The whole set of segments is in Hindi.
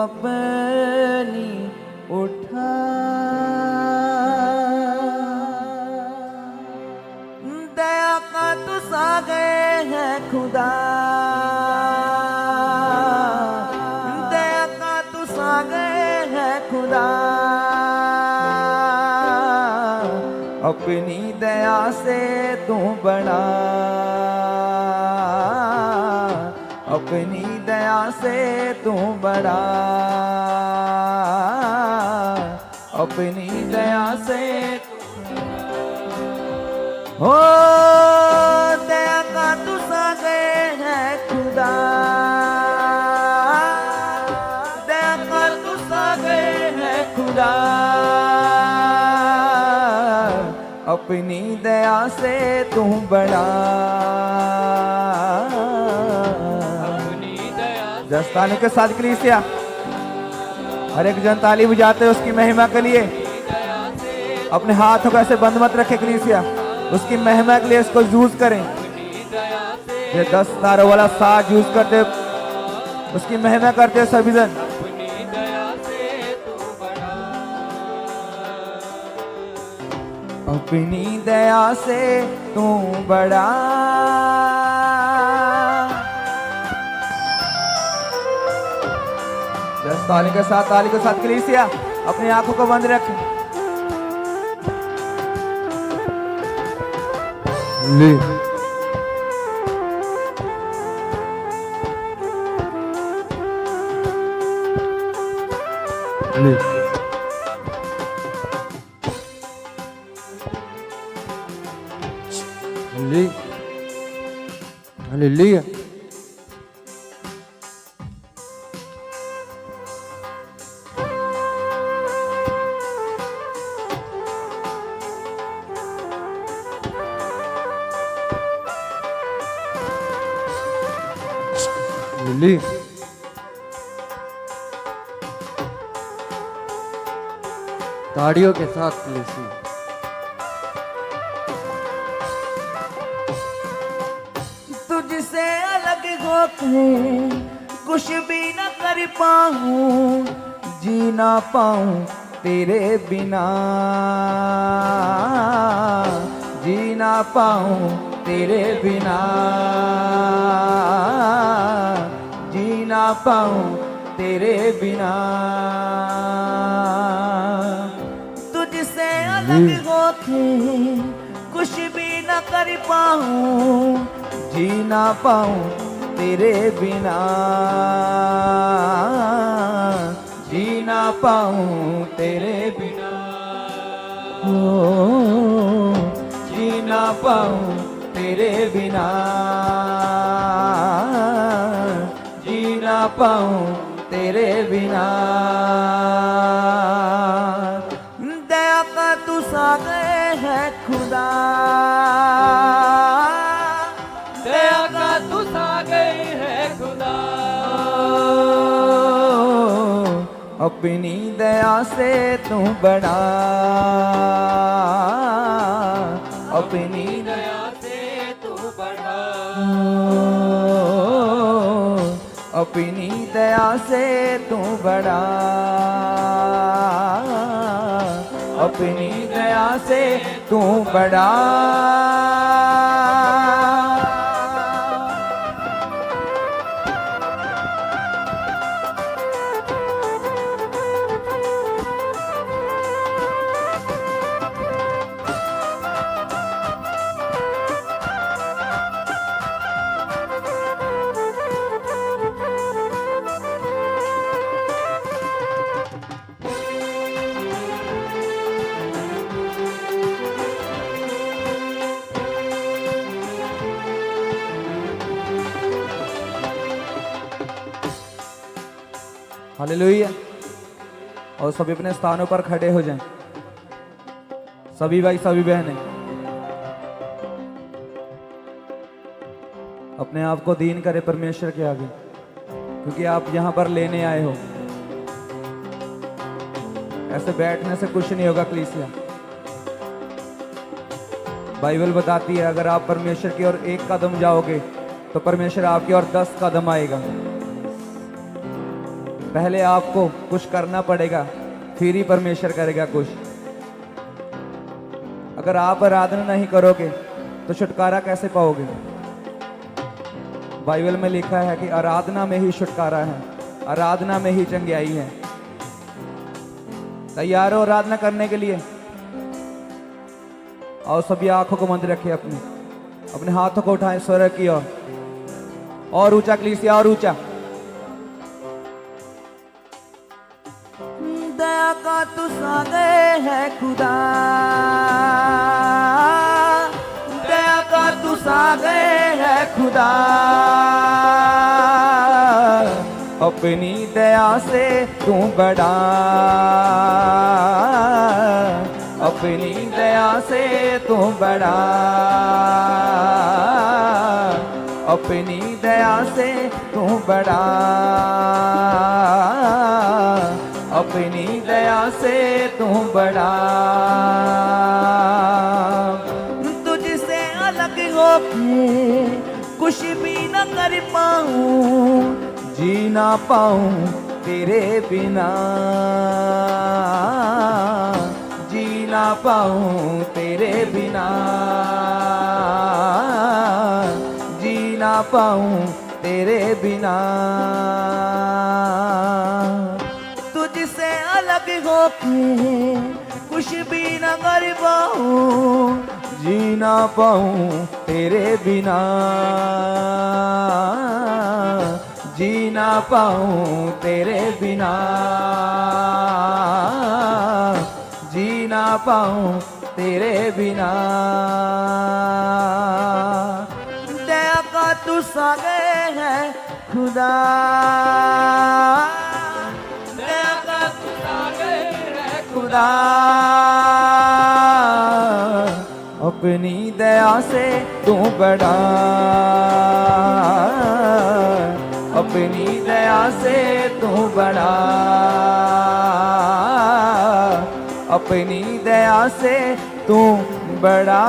अपनी उठा, दया का तू सा गए है खुदा, दया का तू सा गए है खुदा, अपनी दया से तू बड़ा, अपनी दया से तू बड़ा, अपनी दया से हो, दया का तू सा गए है खुदा, दया का तू सा गए है खुदा, अपनी दया से तू बड़ा, जस्ताने के साथ कलीसिया हर एक जन ताली बजाते हैं उसकी महिमा के लिए। अपने हाथों को ऐसे बंद मत रखे कलीसिया, उसकी महिमा के लिए इसको यूज करें। ये 10 तारों वाला साथ यूज करते, उसकी महिमा करते सभी जन। अपनी दया से तू बड़ा, ताली के साथ कलीसिया अपनी आंखों को बंद रखें। ले ले ले हालेलुया। ताड़ियों के साथ कलीसिया तुझसे अलग होके कुछ भी न कर पाऊं, जी ना पाऊं तेरे बिना, जी ना पाऊं तेरे बिना, जी ना पाऊं तेरे बिना, तुझसे अलग होके कुछ भी न कर पाऊं, जी ना पाऊं तेरे बिना, जी ना पाऊं तेरे बिना, ओ जी ना पाऊं तेरे बिना, जी ना पाऊं तेरे बिना, दया का तू सागर है खुदा, दया का तू सागर है खुदा, अपनी दया से तू बड़ा, अपनी दया से तू बड़ा, अपनी दया से तू बड़ा, अपनी दया से तू बड़ा, हालेलुया। और सभी अपने स्थानों पर खड़े हो जाएं, सभी भाई सभी बहनें अपने आप को दीन करें परमेश्वर के आगे, क्योंकि आप यहां पर लेने आए हो। ऐसे बैठने से कुछ नहीं होगा कलीसिया। बाइबल बताती है अगर आप परमेश्वर की ओर एक कदम जाओगे तो परमेश्वर आपकी ओर 10 कदम आएगा। पहले आपको कुछ करना पड़ेगा, फिर ही परमेश्वर करेगा कुछ। अगर आप आराधना नहीं करोगे तो छुटकारा कैसे पाओगे? बाइबल में लिखा है कि आराधना में ही छुटकारा है, आराधना में ही चंगाई है। तैयार हो आराधना करने के लिए? और सभी आंखों को बंद रखिए, अपने हाथों को उठाएं स्वर्ग की ओर, और ऊंचा कलीसिया, और ऊंचा। दया का तू सागर है खुदा, दया का तू सागर है खुदा, अपनी दया से तू बड़ा, अपनी दया से तू बड़ा, अपनी दया से तू बड़ा, अपनी दया से तू बड़ा। तुझसे अलग होके कुछ भी न कर पाऊं, जी ना पाऊं तेरे बिना, जी ना पाऊं तेरे बिना, जी ना पाऊं तेरे बिना। तुझसे अलग होके कुछ भी न कर पाऊं, जी ना पाऊं तेरे बिना, जी ना पाऊं तेरे बिना, जी ना पाऊं तेरे बिना। दया का तू सागर है खुदा, दया का तू सागर है खुदा, अपनी दया से तू बड़ा, अपनी दया से तू बड़ा, अपनी दया से तू बड़ा।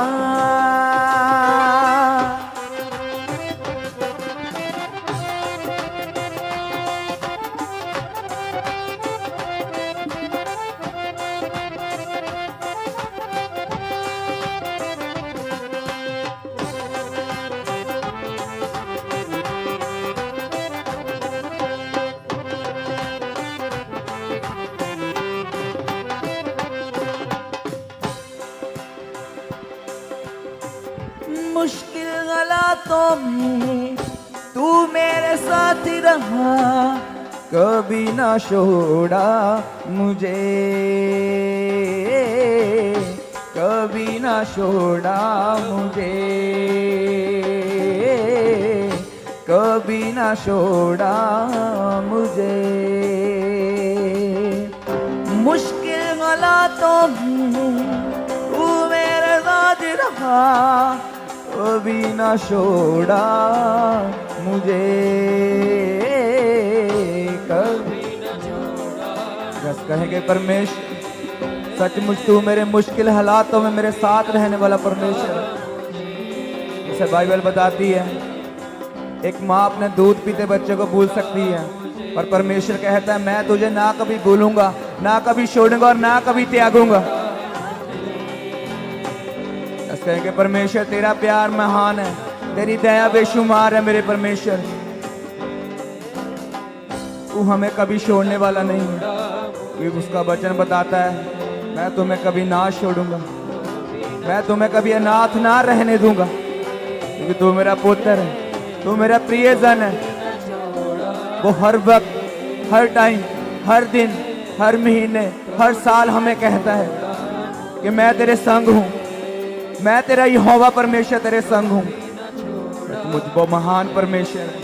मुश्किल हालातों में तू मेरे साथ रहा, कभी ना छोड़ा मुझे, कभी ना छोड़ा मुझे, कभी ना छोड़ा मुझे। मुश्किल हालातों में तू मेरे साथ रहा, कभी ना छोड़ा मुझे, कभी ना छोड़ा। बस कहेंगे परमेश्वर सचमुच तू मेरे मुश्किल हालातों में मेरे साथ रहने वाला परमेश्वर। जैसे बाइबल बताती है एक माँ अपने दूध पीते बच्चे को भूल सकती है, पर परमेश्वर कहता है मैं तुझे ना कभी भूलूंगा, ना कभी छोड़ूंगा और ना कभी त्यागूंगा। कहेंगे परमेश्वर तेरा प्यार महान है, तेरी दया बेशुमार है मेरे परमेश्वर, तू हमें कभी छोड़ने वाला नहीं है, क्योंकि उसका वचन बताता है मैं तुम्हें कभी ना छोड़ूंगा, मैं तुम्हें कभी अनाथ ना रहने दूंगा, क्योंकि तू मेरा पुत्र है, तू मेरा प्रियजन है। वो हर वक्त, हर टाइम, हर दिन, हर महीने, हर साल हमें कहता है कि मैं तेरे संग हूं, मैं तेरा यहोवा परमेश्वर तेरे संग हूं। मुझ वो महान परमेश्वर है,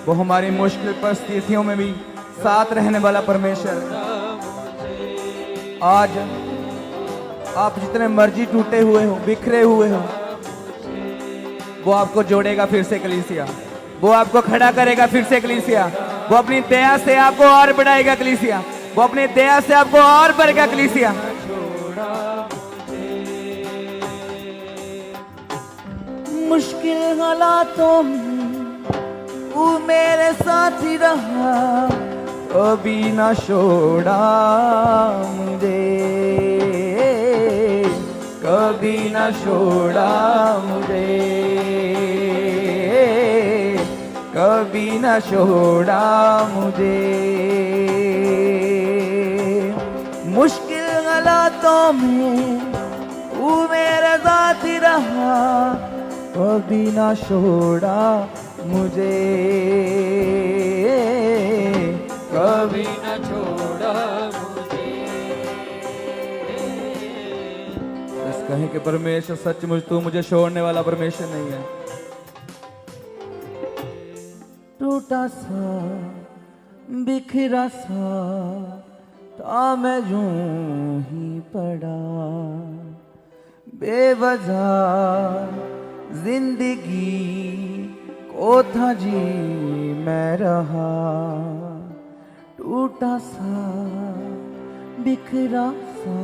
वो हमारी मुश्किल परिस्थितियों में भी साथ रहने वाला परमेश्वर है। आज आप जितने मर्जी टूटे हुए हो, बिखरे हुए हो, वो आपको जोड़ेगा फिर से कलीसिया, वो आपको खड़ा करेगा फिर से कलीसिया, वो अपनी दया से आपको और बढ़ाएगा कलीसिया, वो अपनी दया से आपको और बढ़ेगा कलीसिया। मुश्किल हालातों में तू मेरे साथ ही रहा, कभी ना छोड़ा मुझे, कभी ना छोड़ा मुझे, कभी ना छोड़ा मुझे। मुश्किल हालातों में तू मेरा साथी रहा, कभी ना छोड़ा मुझे, कभी न छोड़ा मुझे। बस कहें कि परमेश्वर सचमुच तू मुझे छोड़ने वाला परमेश्वर नहीं है। टूटा सा बिखरा सा था मैं यूं ही पड़ा, बेवजह जिंदगी को था जी मैं रहा। टूटा सा बिखरा सा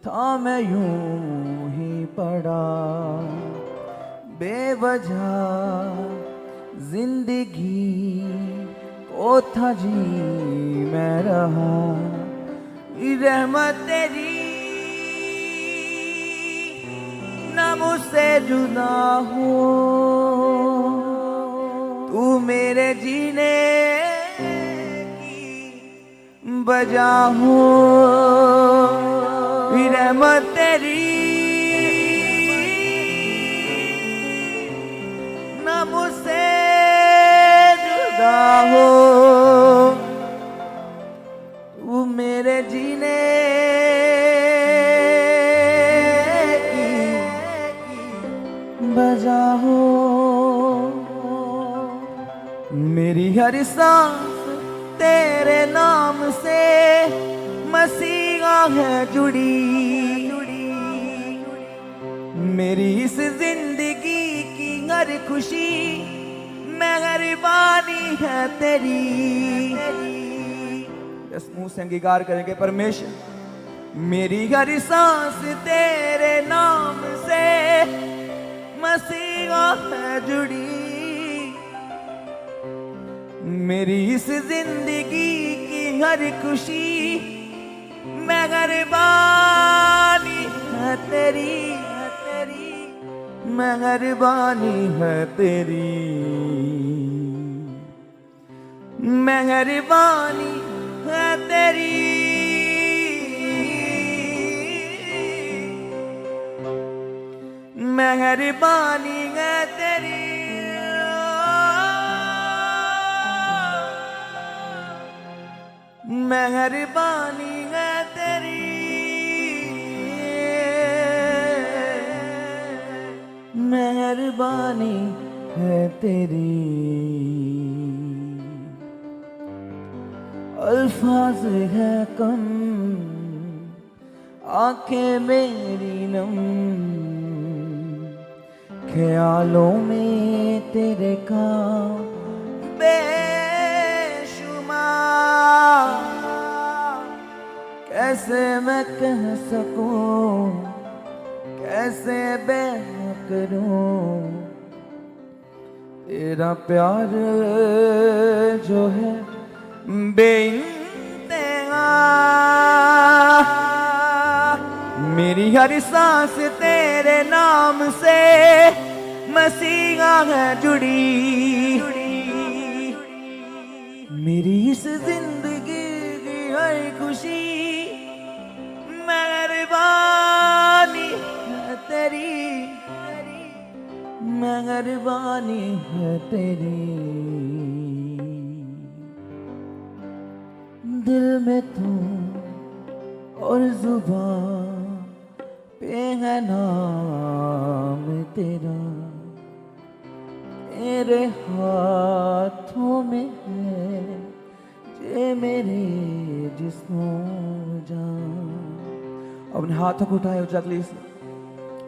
था मैं यूं ही पड़ा, बेवजह जिंदगी को था जी मैं रहा। रहमत तेरी ना मुझसे जुदा हो, तू मेरे जीने की वजह हो। रहमत तेरी ना मुझसे जुदा हो, तू मेरे जीने बजा हो। मेरी हर सांस तेरे नाम से मसीहा है जुड़ी, मेरी इस जिंदगी की हर खुशी मेहरबानी है तेरी। इस मुंह से अंगीकार करेंगे परमेश्वर मेरी हर सांस तेरे नाम से मसीहा है जुड़ी, मेरी इस जिंदगी की हर खुशी मेहरबानी है तेरी, मेहरबानी है तेरी, मेहरबानी है तेरी, मेहरबानी है तेरी। मेहरबानी है तेरी, मेहरबानी है तेरी। अल्फाज है कम आंखें मेरी नम, ख्यालों में तेरे काम बेशुमार। कैसे मैं कह सकूं, कैसे बयां करूं तेरा प्यार जो है बेइंतहा। मेरी हर सांस तेरे नाम से मसीहा है जुड़ी, मेरी इस जिंदगी की हर खुशी मेहरबानी है तेरी, मेहरबानी है तेरी। दिल में तू और जुबान पे है नाम तेरा, मेरे हाथों में है जे मेरे जिस्मों जान। अपने हाथों को उठाए उजागली से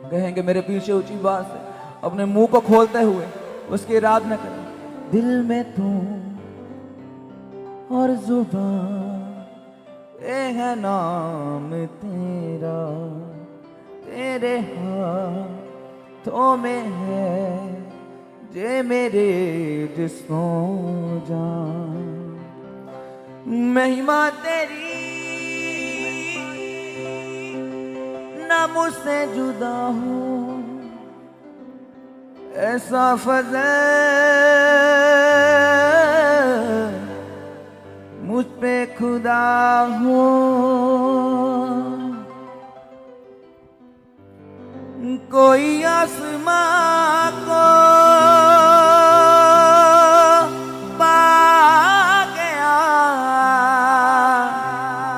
कहेंगे मेरे पीछे ऊंची बात से, अपने मुंह को खोलते हुए उसकी आराधना करें। दिल में तू और जुबान पे है नाम तेरा, तेरे हाथों में है जे मेरे जिस्मों जान। महिमा तेरी ना मुझसे जुदा हो, ऐसा फज़ल मुझ पे खुदा हो। कोई आसमां को पा गया,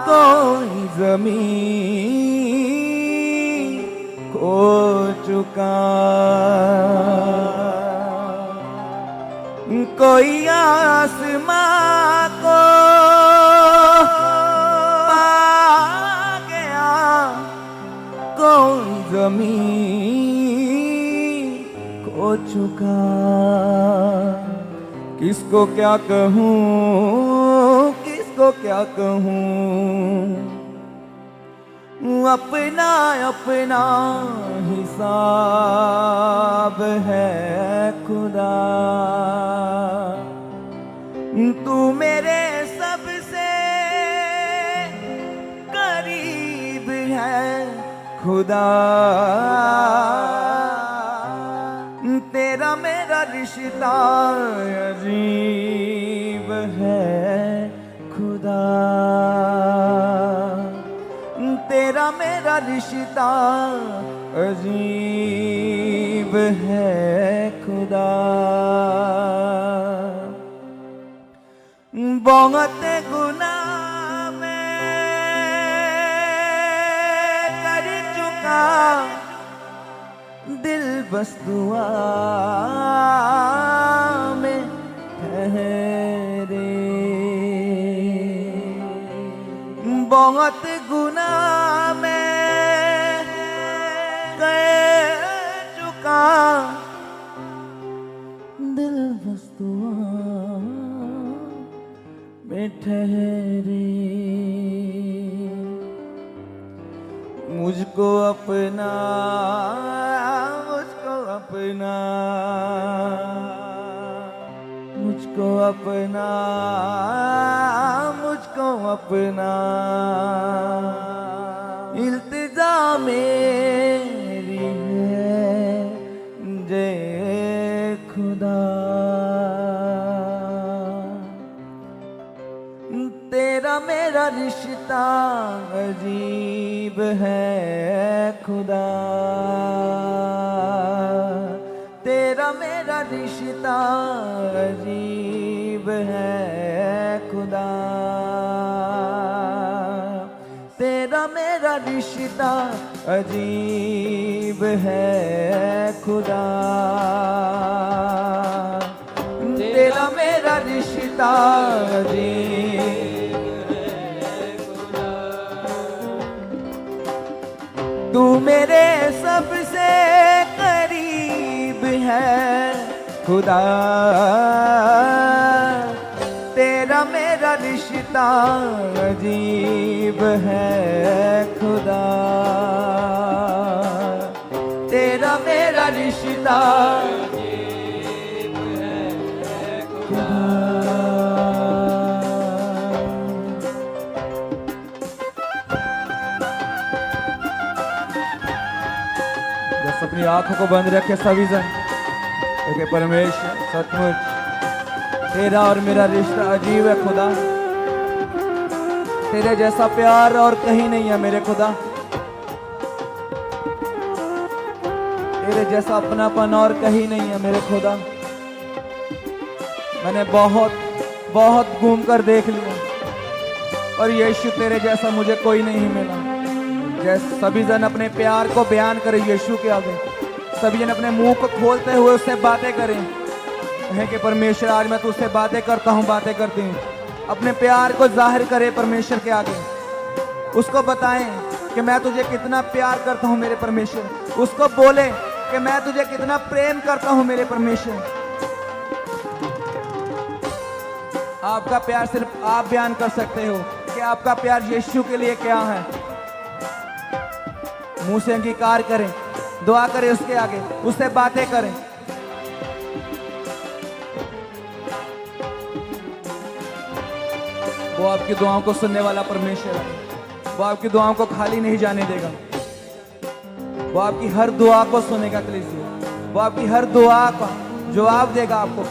कोई ज़मीन खो चुका, कोई आसमां को पा गया, कोई ज़मीन खो चुका। किसको क्या कहूँ, किसको क्या कहूँ, अपना अपना हिसाब है खुदा। तू मेरे सबसे करीब है खुदा, तेरा मेरा रिश्ता अजीब है खुदा, तेरा मेरा रिश्ता अजीब है खुदा। बहुत गुनाह मैं कर चुका, दिल बस दुआ में ठहरे। बहुत गुनाह मैं कर चुका, दिल बस दुआ में ठहरे। मुझको अपना, मुझको अपना, मुझको अपना, मुझको अपना, इल्तिजा मेरी है जय खुदा। तेरा मेरा रिश्ता अजीब है खुदा, तेरा मेरा रिश्ता अजीब है खुदा, तेरा मेरा रिश्ता अजीब है खुदा, तेरा मेरा रिश्ता अजीब। तू मेरे सबसे करीब है खुदा, तेरा मेरा रिश्ता अजीब है खुदा, तेरा मेरा रिश्ता अजीब है खुदा। अपनी आंखों को बंद रखे सभी जन, क्योंकि परमेश्वर सचमुच तेरा और मेरा रिश्ता अजीब है खुदा। तेरे जैसा प्यार और कहीं नहीं है मेरे खुदा, तेरे जैसा अपनापन और कहीं नहीं है मेरे खुदा। मैंने बहुत बहुत घूम कर देख लिया और यीशु तेरे जैसा मुझे कोई नहीं मिला। जैसे सभी जन अपने प्यार को बयान करें यीशु के आगे, सभी जन अपने मुंह को खोलते हुए उससे बातें करें। है कि परमेश्वर आज मैं तुझसे बातें करता हूँ, बातें करती हूँ। अपने प्यार को जाहिर करे परमेश्वर के आगे, उसको बताएं कि मैं तुझे कितना प्यार करता हूँ मेरे परमेश्वर। उसको बोले कि मैं तुझे कितना प्रेम करता हूँ मेरे परमेश्वर। आपका प्यार सिर्फ आप बयान कर सकते हो कि आपका प्यार यीशु के लिए क्या है। मुंह से अंगीकार करें, दुआ करें उसके आगे, उससे बातें करें। वो आपकी दुआओं को सुनने वाला परमेश्वर है। वो आपकी दुआओं को खाली नहीं जाने देगा। वो आपकी हर दुआ को सुनेगा कलीसिया। वो आपकी हर दुआ का जवाब देगा आपको।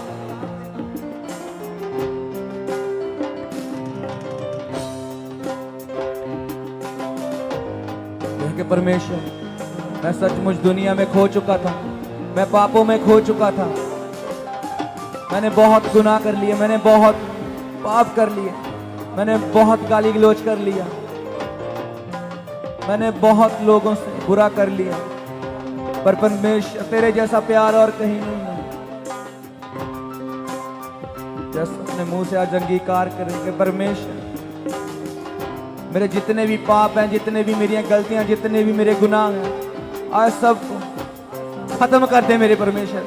क्योंकि परमेश्वर, मैं सचमुच दुनिया में खो चुका था, मैं पापों में खो चुका था, मैंने बहुत गुनाह कर लिए, मैंने बहुत पाप कर लिए, मैंने बहुत गाली गलौज कर लिया, मैंने बहुत लोगों से बुरा कर लिया, पर परमेश्वर तेरे जैसा प्यार और कहीं नहीं है। जैसे अपने मुंह से आज अंगीकार करेंगे, परमेश्वर मेरे जितने भी पाप हैं, जितने भी मेरी गलतियां, जितने भी मेरे गुनाह हैं, आज सब खत्म कर दे मेरे परमेश्वर।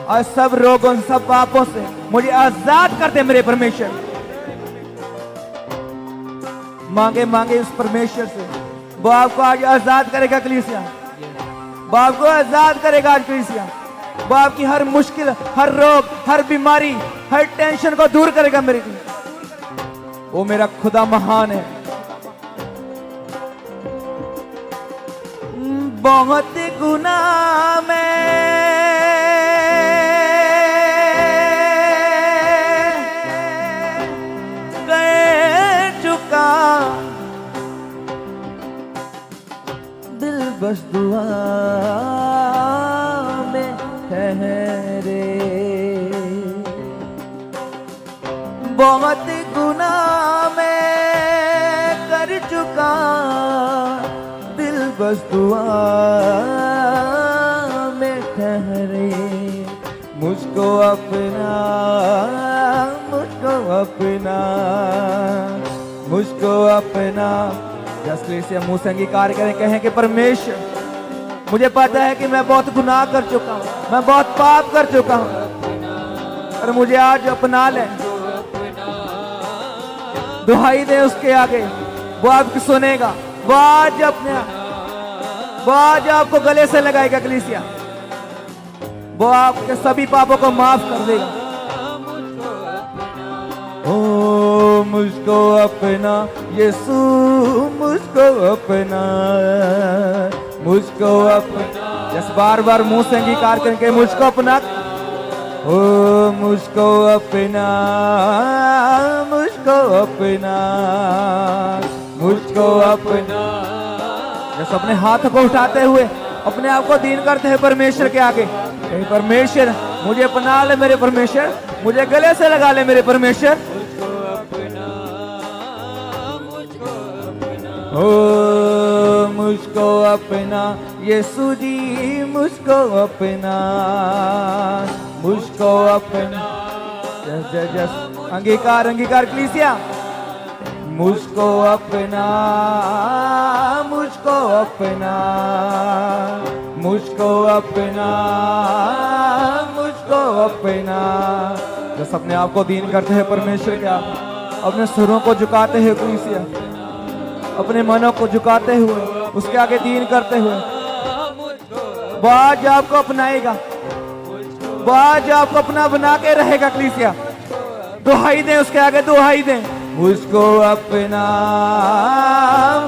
आज सब रोगों, सब पापों से मुझे आजाद कर दे मेरे परमेश्वर। मांगे मांगे उस परमेश्वर से, वो आपको आज आजाद करेगा कलीसिया। वो आपको आजाद करेगा आज कलीसिया। वो आपकी हर मुश्किल, हर रोग, हर बीमारी, हर टेंशन को दूर करेगा मेरे लिए। वो मेरा खुदा महान है। बहुत गुनाह में गए चुका, दिल बस दुआ में ठहरे। बहुत गुनाह में कर चुका, दिल बस दुआ में ठहरे। मुझको अपना, मुझको अपना, मुझको अपना। जैसे से मुंह से अंगीकार करें, कहें कि परमेश्वर, मुझे पता है कि मैं बहुत गुनाह कर चुका हूँ, मैं बहुत पाप कर चुका हूँ, और मुझे आज अपना ले। दुहाई दे उसके आगे, वो आपकी सुनेगा। वो आज आपको गले से लगाएगा कलीसिया। वो आपके सभी पापों को माफ कर देगा। ओ मुझको अपना यीशु, मुझको अपना, मुझको अपना। जैसे बार बार मुंह से अंगीकार करके मुझको अपना। ओ मुझको अपना, मुझको अपना, मुझको अपना। जैसे अपने हाथ को उठाते हुए अपने आप को दीन करते हैं परमेश्वर के आगे। परमेश्वर मुझे अपना ले मेरे परमेश्वर, मुझे गले से लगा ले मेरे परमेश्वर। ओ मुझको अपना यीशु जी, मुझको अपना, मुझको अपना। जस अंगीकार, अंगीकार कलीसिया। मुझको अपना, मुझको अपना, मुझको अपना, मुझको अपना। जस अपने आप को दीन करते हैं परमेश्वर क्या, अपने सुरों को झुकाते हैं कलीसिया, अपने मनों को झुकाते हुए उसके आगे दीन करते हुए, वो आज आपको अपनाएगा। वो आज आपको अपना बना के रहेगा कलीसिया। दुहाई दें उसके आगे, दुहाई दें। मुझको अपना,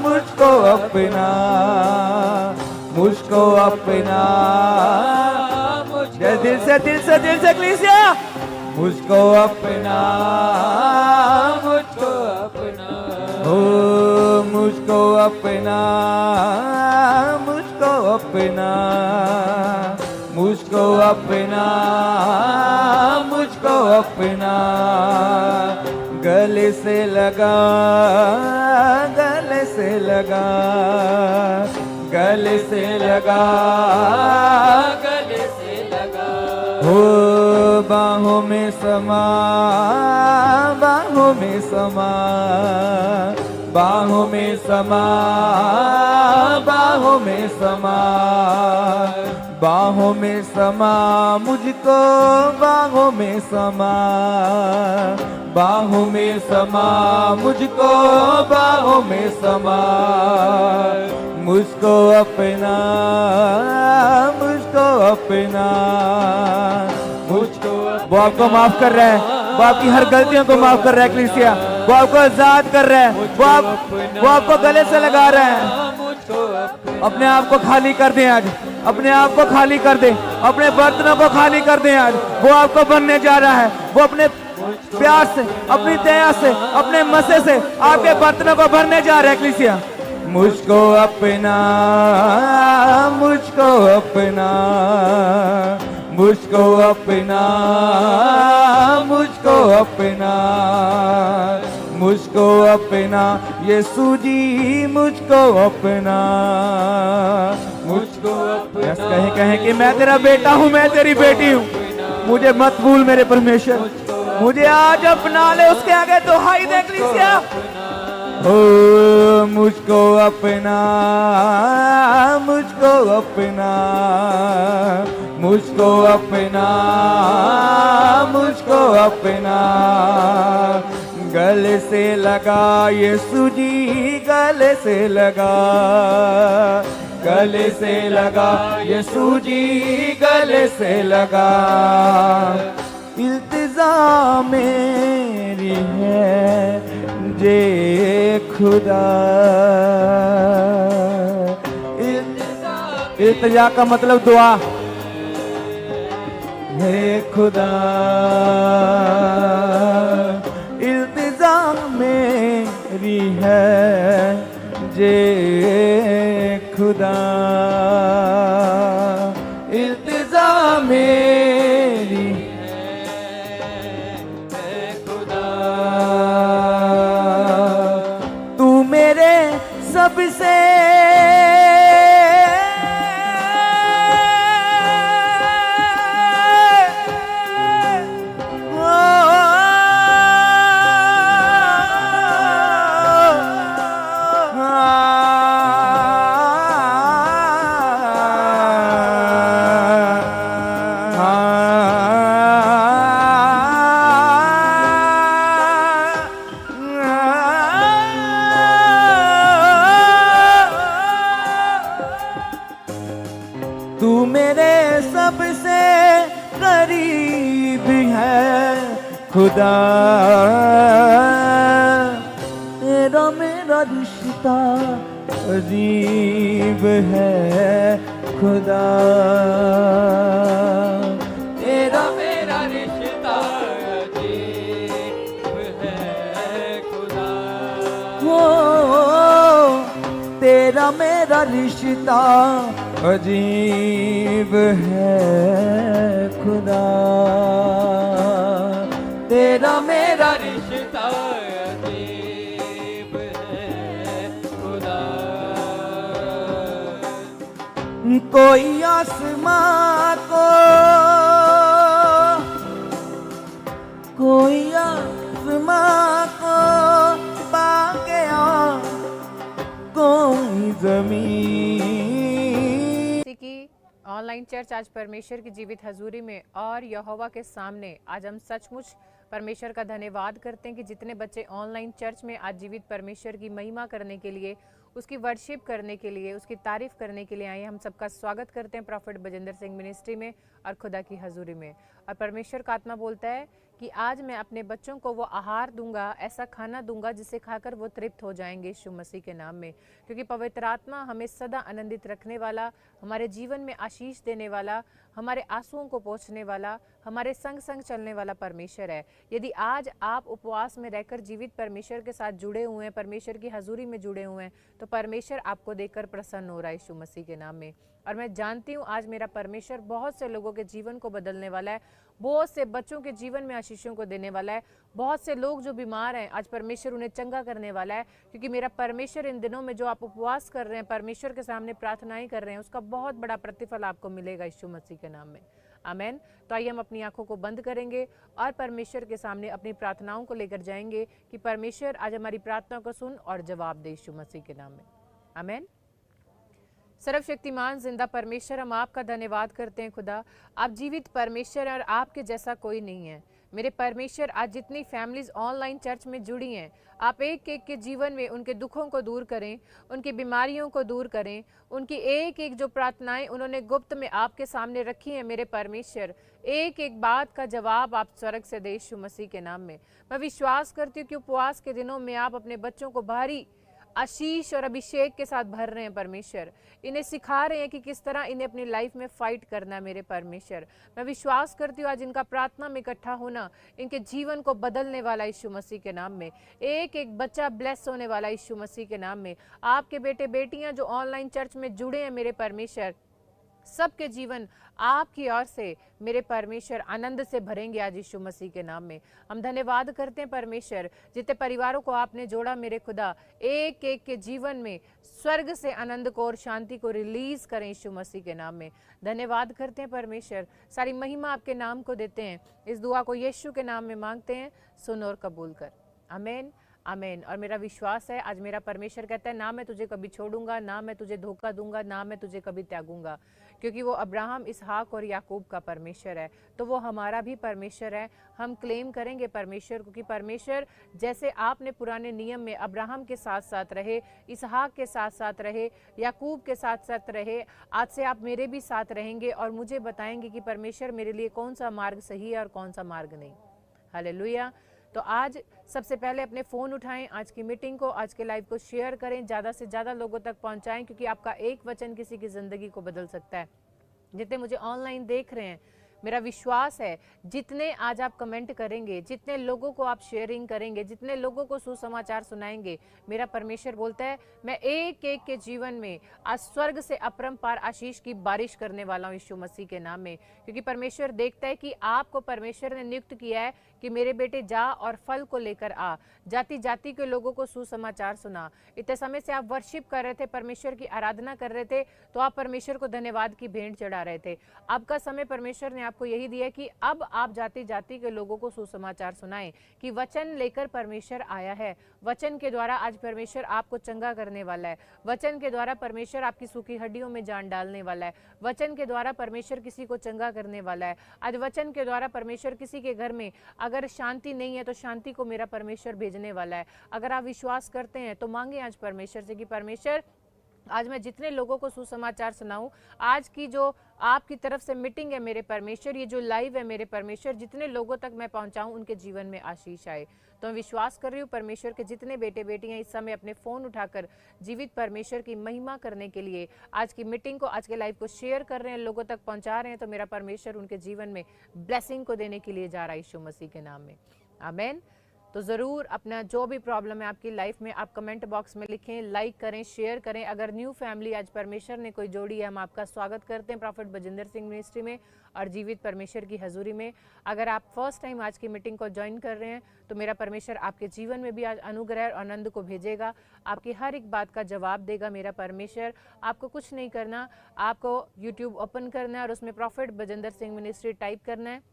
मुझको अपना, मुझको अपना। दिल से, दिल से, दिल से कलीसिया। मुझको अपना, मुझको अपना। ओ मुझको अपना, मुझको अपना, मुझको अपना, मुझको अपना। गले से लगा, गले से लगा, गले से लगा, गले से लगा। हो बाहों में समा, बाहों में समा, बाहों में समा, बाहों में समा, बाहों में समा। मुझको बाहों में समा, बाहों में समा, मुझको बाहों में समा। मुझको अपना, मुझको अपना, मुझको। वो आपको माफ कर रहा है, वो आपकी हर गलतियों को माफ कर रहा है कलीसिया। वो आपको आजाद कर रहा है, वो आपको गले से लगा रहा है। मुझको अपने आप को खाली कर दें आज, अपने आप को खाली कर दें, अपने बर्तनों को खाली कर दें आज। वो आपको बनने जा रहा है, वो अपने प्यार से, अपनी दया से, अपने मसे से आपके बर्तनों को भरने जा रहा है। कलीसिया, मुझको अपना, मुझको अपना, मुझको अपना, मुझको अपना, मुझको अपना, यीशु जी मुझको अपना, मुझको अपना। कहें कहें कि मैं तेरा बेटा हूँ, मैं तेरी बेटी हूँ, मुझे मत भूल मेरे परमेश्वर, मुझे आज अपना ले। उसके आगे तो हाई देख लीजिए, हो मुझको अपना, मुझको अपना, मुझको अपना, मुझको अपना, गले से लगा यीशु जी, गले से लगा, गले से लगा यीशु जी, गले से लगा। इल्तिजा मेरी है जे खुदा, इल्तिजा का मतलब दुआ है खुदा, इल्तिजा मेरी है जे खुदा, इल्तिजा मेरी है खुदा। तू मेरे सबसे तू मेरे सबसे करीब है खुदा, तेरा मेरा रिश्ता अजीब है खुदा, तेरा मेरा रिश्ता अजीब है खुदा, हो तेरा मेरा रिश्ता अजीब है खुदा, तेरा मेरा रिश्ता अजीब है खुदा। कोई आसमां को, कोई आसमां को पा गया, कोई जमीन की ऑनलाइन चर्च आज परमेश्वर की जीवित हजूरी में और यहोवा के सामने आज हम सचमुच परमेश्वर का धन्यवाद करते हैं कि जितने बच्चे ऑनलाइन चर्च में आज जीवित परमेश्वर की महिमा करने के लिए, उसकी वर्शिप करने के लिए, उसकी तारीफ करने के लिए आए। हम सबका स्वागत करते हैं प्रॉफिट बजिंदर सिंह मिनिस्ट्री में और खुदा की हजूरी में। और परमेश्वर का आत्मा बोलता है कि आज मैं अपने बच्चों को वो आहार दूंगा, ऐसा खाना दूंगा जिसे खाकर वो तृप्त हो जाएंगे यीशु मसीह के नाम में। क्योंकि पवित्र आत्मा हमें सदा आनंदित रखने वाला, हमारे जीवन में आशीष देने वाला, हमारे आंसुओं को पोंछने वाला, हमारे संग संग चलने वाला परमेश्वर है। यदि आज आप उपवास में रहकर जीवित परमेश्वर के साथ जुड़े हुए हैं, परमेश्वर की हजूरी में जुड़े हुए हैं, तो परमेश्वर आपको देखकर प्रसन्न हो रहा है यीशु मसीह के नाम में। और मैं जानती हूँ आज मेरा परमेश्वर बहुत से लोगों के जीवन को बदलने वाला है, बहुत से बच्चों के जीवन में आशीषों को देने वाला है। बहुत से लोग जो बीमार हैं आज परमेश्वर उन्हें चंगा करने वाला है, क्योंकि मेरा परमेश्वर इन दिनों में जो आप उपवास कर रहे हैं, परमेश्वर के सामने प्रार्थनाएं कर रहे हैं, उसका बहुत बड़ा प्रतिफल आपको मिलेगा यीशु मसीह के नाम में। आमेन। तो आइए हम अपनी आंखों को बंद करेंगे और परमेश्वर के सामने अपनी प्रार्थनाओं को लेकर जाएंगे कि परमेश्वर आज हमारी प्रार्थना को सुन और जवाब दे यीशु मसीह के नाम में। आमेन। सर्वशक्तिमान जिंदा परमेश्वर, हम आपका धन्यवाद करते हैं खुदा। आप जीवित परमेश्वर हैं और आपके जैसा कोई नहीं है। मेरे परमेश्वर, आज जितनी फैमिलीज ऑनलाइन चर्च में जुड़ी हैं, आप एक एक के जीवन में उनके दुखों को दूर करें, उनकी बीमारियों को दूर करें, उनकी एक एक जो प्रार्थनाएं उन्होंने गुप्त में आपके सामने रखी हैं मेरे परमेश्वर, एक एक बात का जवाब आप स्वर्ग से दे यीशु मसीह के नाम में। मैं विश्वास करती हूँ कि उपवास के दिनों में आप अपने बच्चों को भारी आशीष और अभिषेक के साथ भर रहे हैं परमेश्वर, इन्हें सिखा रहे हैं कि किस तरह इन्हें अपनी लाइफ में फाइट करना है मेरे परमेश्वर। मैं विश्वास करती हूँ आज इनका प्रार्थना में इकट्ठा होना इनके जीवन को बदलने वाला यीशु मसीह के नाम में, एक एक बच्चा ब्लेस होने वाला यीशु मसीह के नाम में। आपके बेटे बेटियां जो ऑनलाइन चर्च में जुड़े हैं मेरे परमेश्वर, सबके जीवन आपकी ओर से मेरे परमेश्वर आनंद से भरेंगे आज यीशु मसीह के नाम में। हम धन्यवाद करते हैं परमेश्वर, जितने परिवारों को आपने जोड़ा मेरे खुदा, एक एक के जीवन में स्वर्ग से आनंद को और शांति को रिलीज करें यीशु मसीह के नाम में। धन्यवाद करते हैं परमेश्वर, सारी महिमा आपके नाम को देते हैं। इस दुआ को यीशु के नाम में मांगते हैं, सुन और कबूल कर। आमीन आमीन। और मेरा विश्वास है आज मेरा परमेश्वर कहता है, ना मैं तुझे कभी छोड़ूंगा, ना मैं तुझे धोखा दूंगा, ना मैं तुझे कभी त्यागूंगा, क्योंकि वो अब्राहम, इसहाक और याकूब का परमेश्वर है, तो वो हमारा भी परमेश्वर है। हम क्लेम करेंगे परमेश्वर को कि परमेश्वर जैसे आपने पुराने नियम में अब्राहम के साथ साथ रहे, इसहाक के साथ साथ रहे, याकूब के साथ साथ रहे, आज से आप मेरे भी साथ रहेंगे और मुझे बताएंगे कि परमेश्वर मेरे लिए कौन सा मार्ग सही है और कौन सा मार्ग नहीं। हालेलुया। तो आज सबसे पहले अपने फ़ोन उठाएं, आज की मीटिंग को, आज के लाइव को शेयर करें, ज़्यादा से ज़्यादा लोगों तक पहुंचाएं, क्योंकि आपका एक वचन किसी की ज़िंदगी को बदल सकता है। जितने मुझे ऑनलाइन देख रहे हैं, मेरा विश्वास है जितने आज आप कमेंट करेंगे, जितने लोगों को आप शेयरिंग करेंगे, जितने लोगों को सुसमाचार सुनाएंगे, मेरा परमेश्वर बोलता है मैं एक एक के जीवन में आज स्वर्ग से अपरंपार आशीष की बारिश करने वाला हूँ यीशु मसीह के नाम में। क्योंकि परमेश्वर देखता है कि आपको परमेश्वर ने नियुक्त किया है कि मेरे बेटे जा और फल को लेकर आ, जाति जाति के लोगों को सुसमाचार सुना। इतने समय से आप वर्शिप कर रहे थे, परमेश्वर की आराधना कर रहे थे, तो आप परमेश्वर को धन्यवाद की भेंट चढ़ा रहे थे। अब का समय परमेश्वर ने आपको यही दिया कि अब आप जाति जाति के लोगों को सुसमाचार सुनाएं कि वचन लेकर परमेश्वर आया है। वचन के द्वारा आज परमेश्वर आपको चंगा करने वाला है। वचन के द्वारा परमेश्वर आपकी सूखी हड्डियों में जान डालने वाला है। वचन के द्वारा परमेश्वर किसी को चंगा करने वाला है। आज वचन के द्वारा परमेश्वर किसी के घर में अगर शांति नहीं है तो शांति को मेरा परमेश्वर भेजने वाला है। अगर आप विश्वास करते हैं तो मांगे आज परमेश्वर से कि परमेश्वर आज मैं जितने लोगों को सुसमाचार सुनाऊं, आज की जो आपकी तरफ से मीटिंग है मेरे परमेश्वर, ये जो लाइव है मेरे परमेश्वर, जितने लोगों तक मैं पहुंचाऊं उनके जीवन में आशीष आए। तो मैं विश्वास कर रही हूँ परमेश्वर के जितने बेटे बेटियां इस समय अपने फ़ोन उठाकर जीवित परमेश्वर की महिमा करने के लिए आज की मीटिंग को, आज के लाइव को शेयर कर रहे हैं, लोगों तक पहुँचा रहे हैं, तो मेरा परमेश्वर उनके जीवन में ब्लेसिंग को देने के लिए जा रहा है यीशु मसीह के नाम में। आमीन। तो ज़रूर अपना जो भी प्रॉब्लम है आपकी लाइफ में आप कमेंट बॉक्स में लिखें, लाइक करें, शेयर करें। अगर न्यू फैमिली आज परमेश्वर ने कोई जोड़ी है, हम आपका स्वागत करते हैं प्रॉफिट बजिंदर सिंह मिनिस्ट्री में और जीवित परमेश्वर की हजूरी में। अगर आप फर्स्ट टाइम आज की मीटिंग को ज्वाइन कर रहे हैं तो मेरा परमेश्वर आपके जीवन में भी आज अनुग्रह और आनंद को भेजेगा, आपकी हर एक बात का जवाब देगा मेरा परमेश्वर। आपको कुछ नहीं करना, आपको यूट्यूब ओपन करना है और उसमें profit Bajinder Singh ministry type करना है।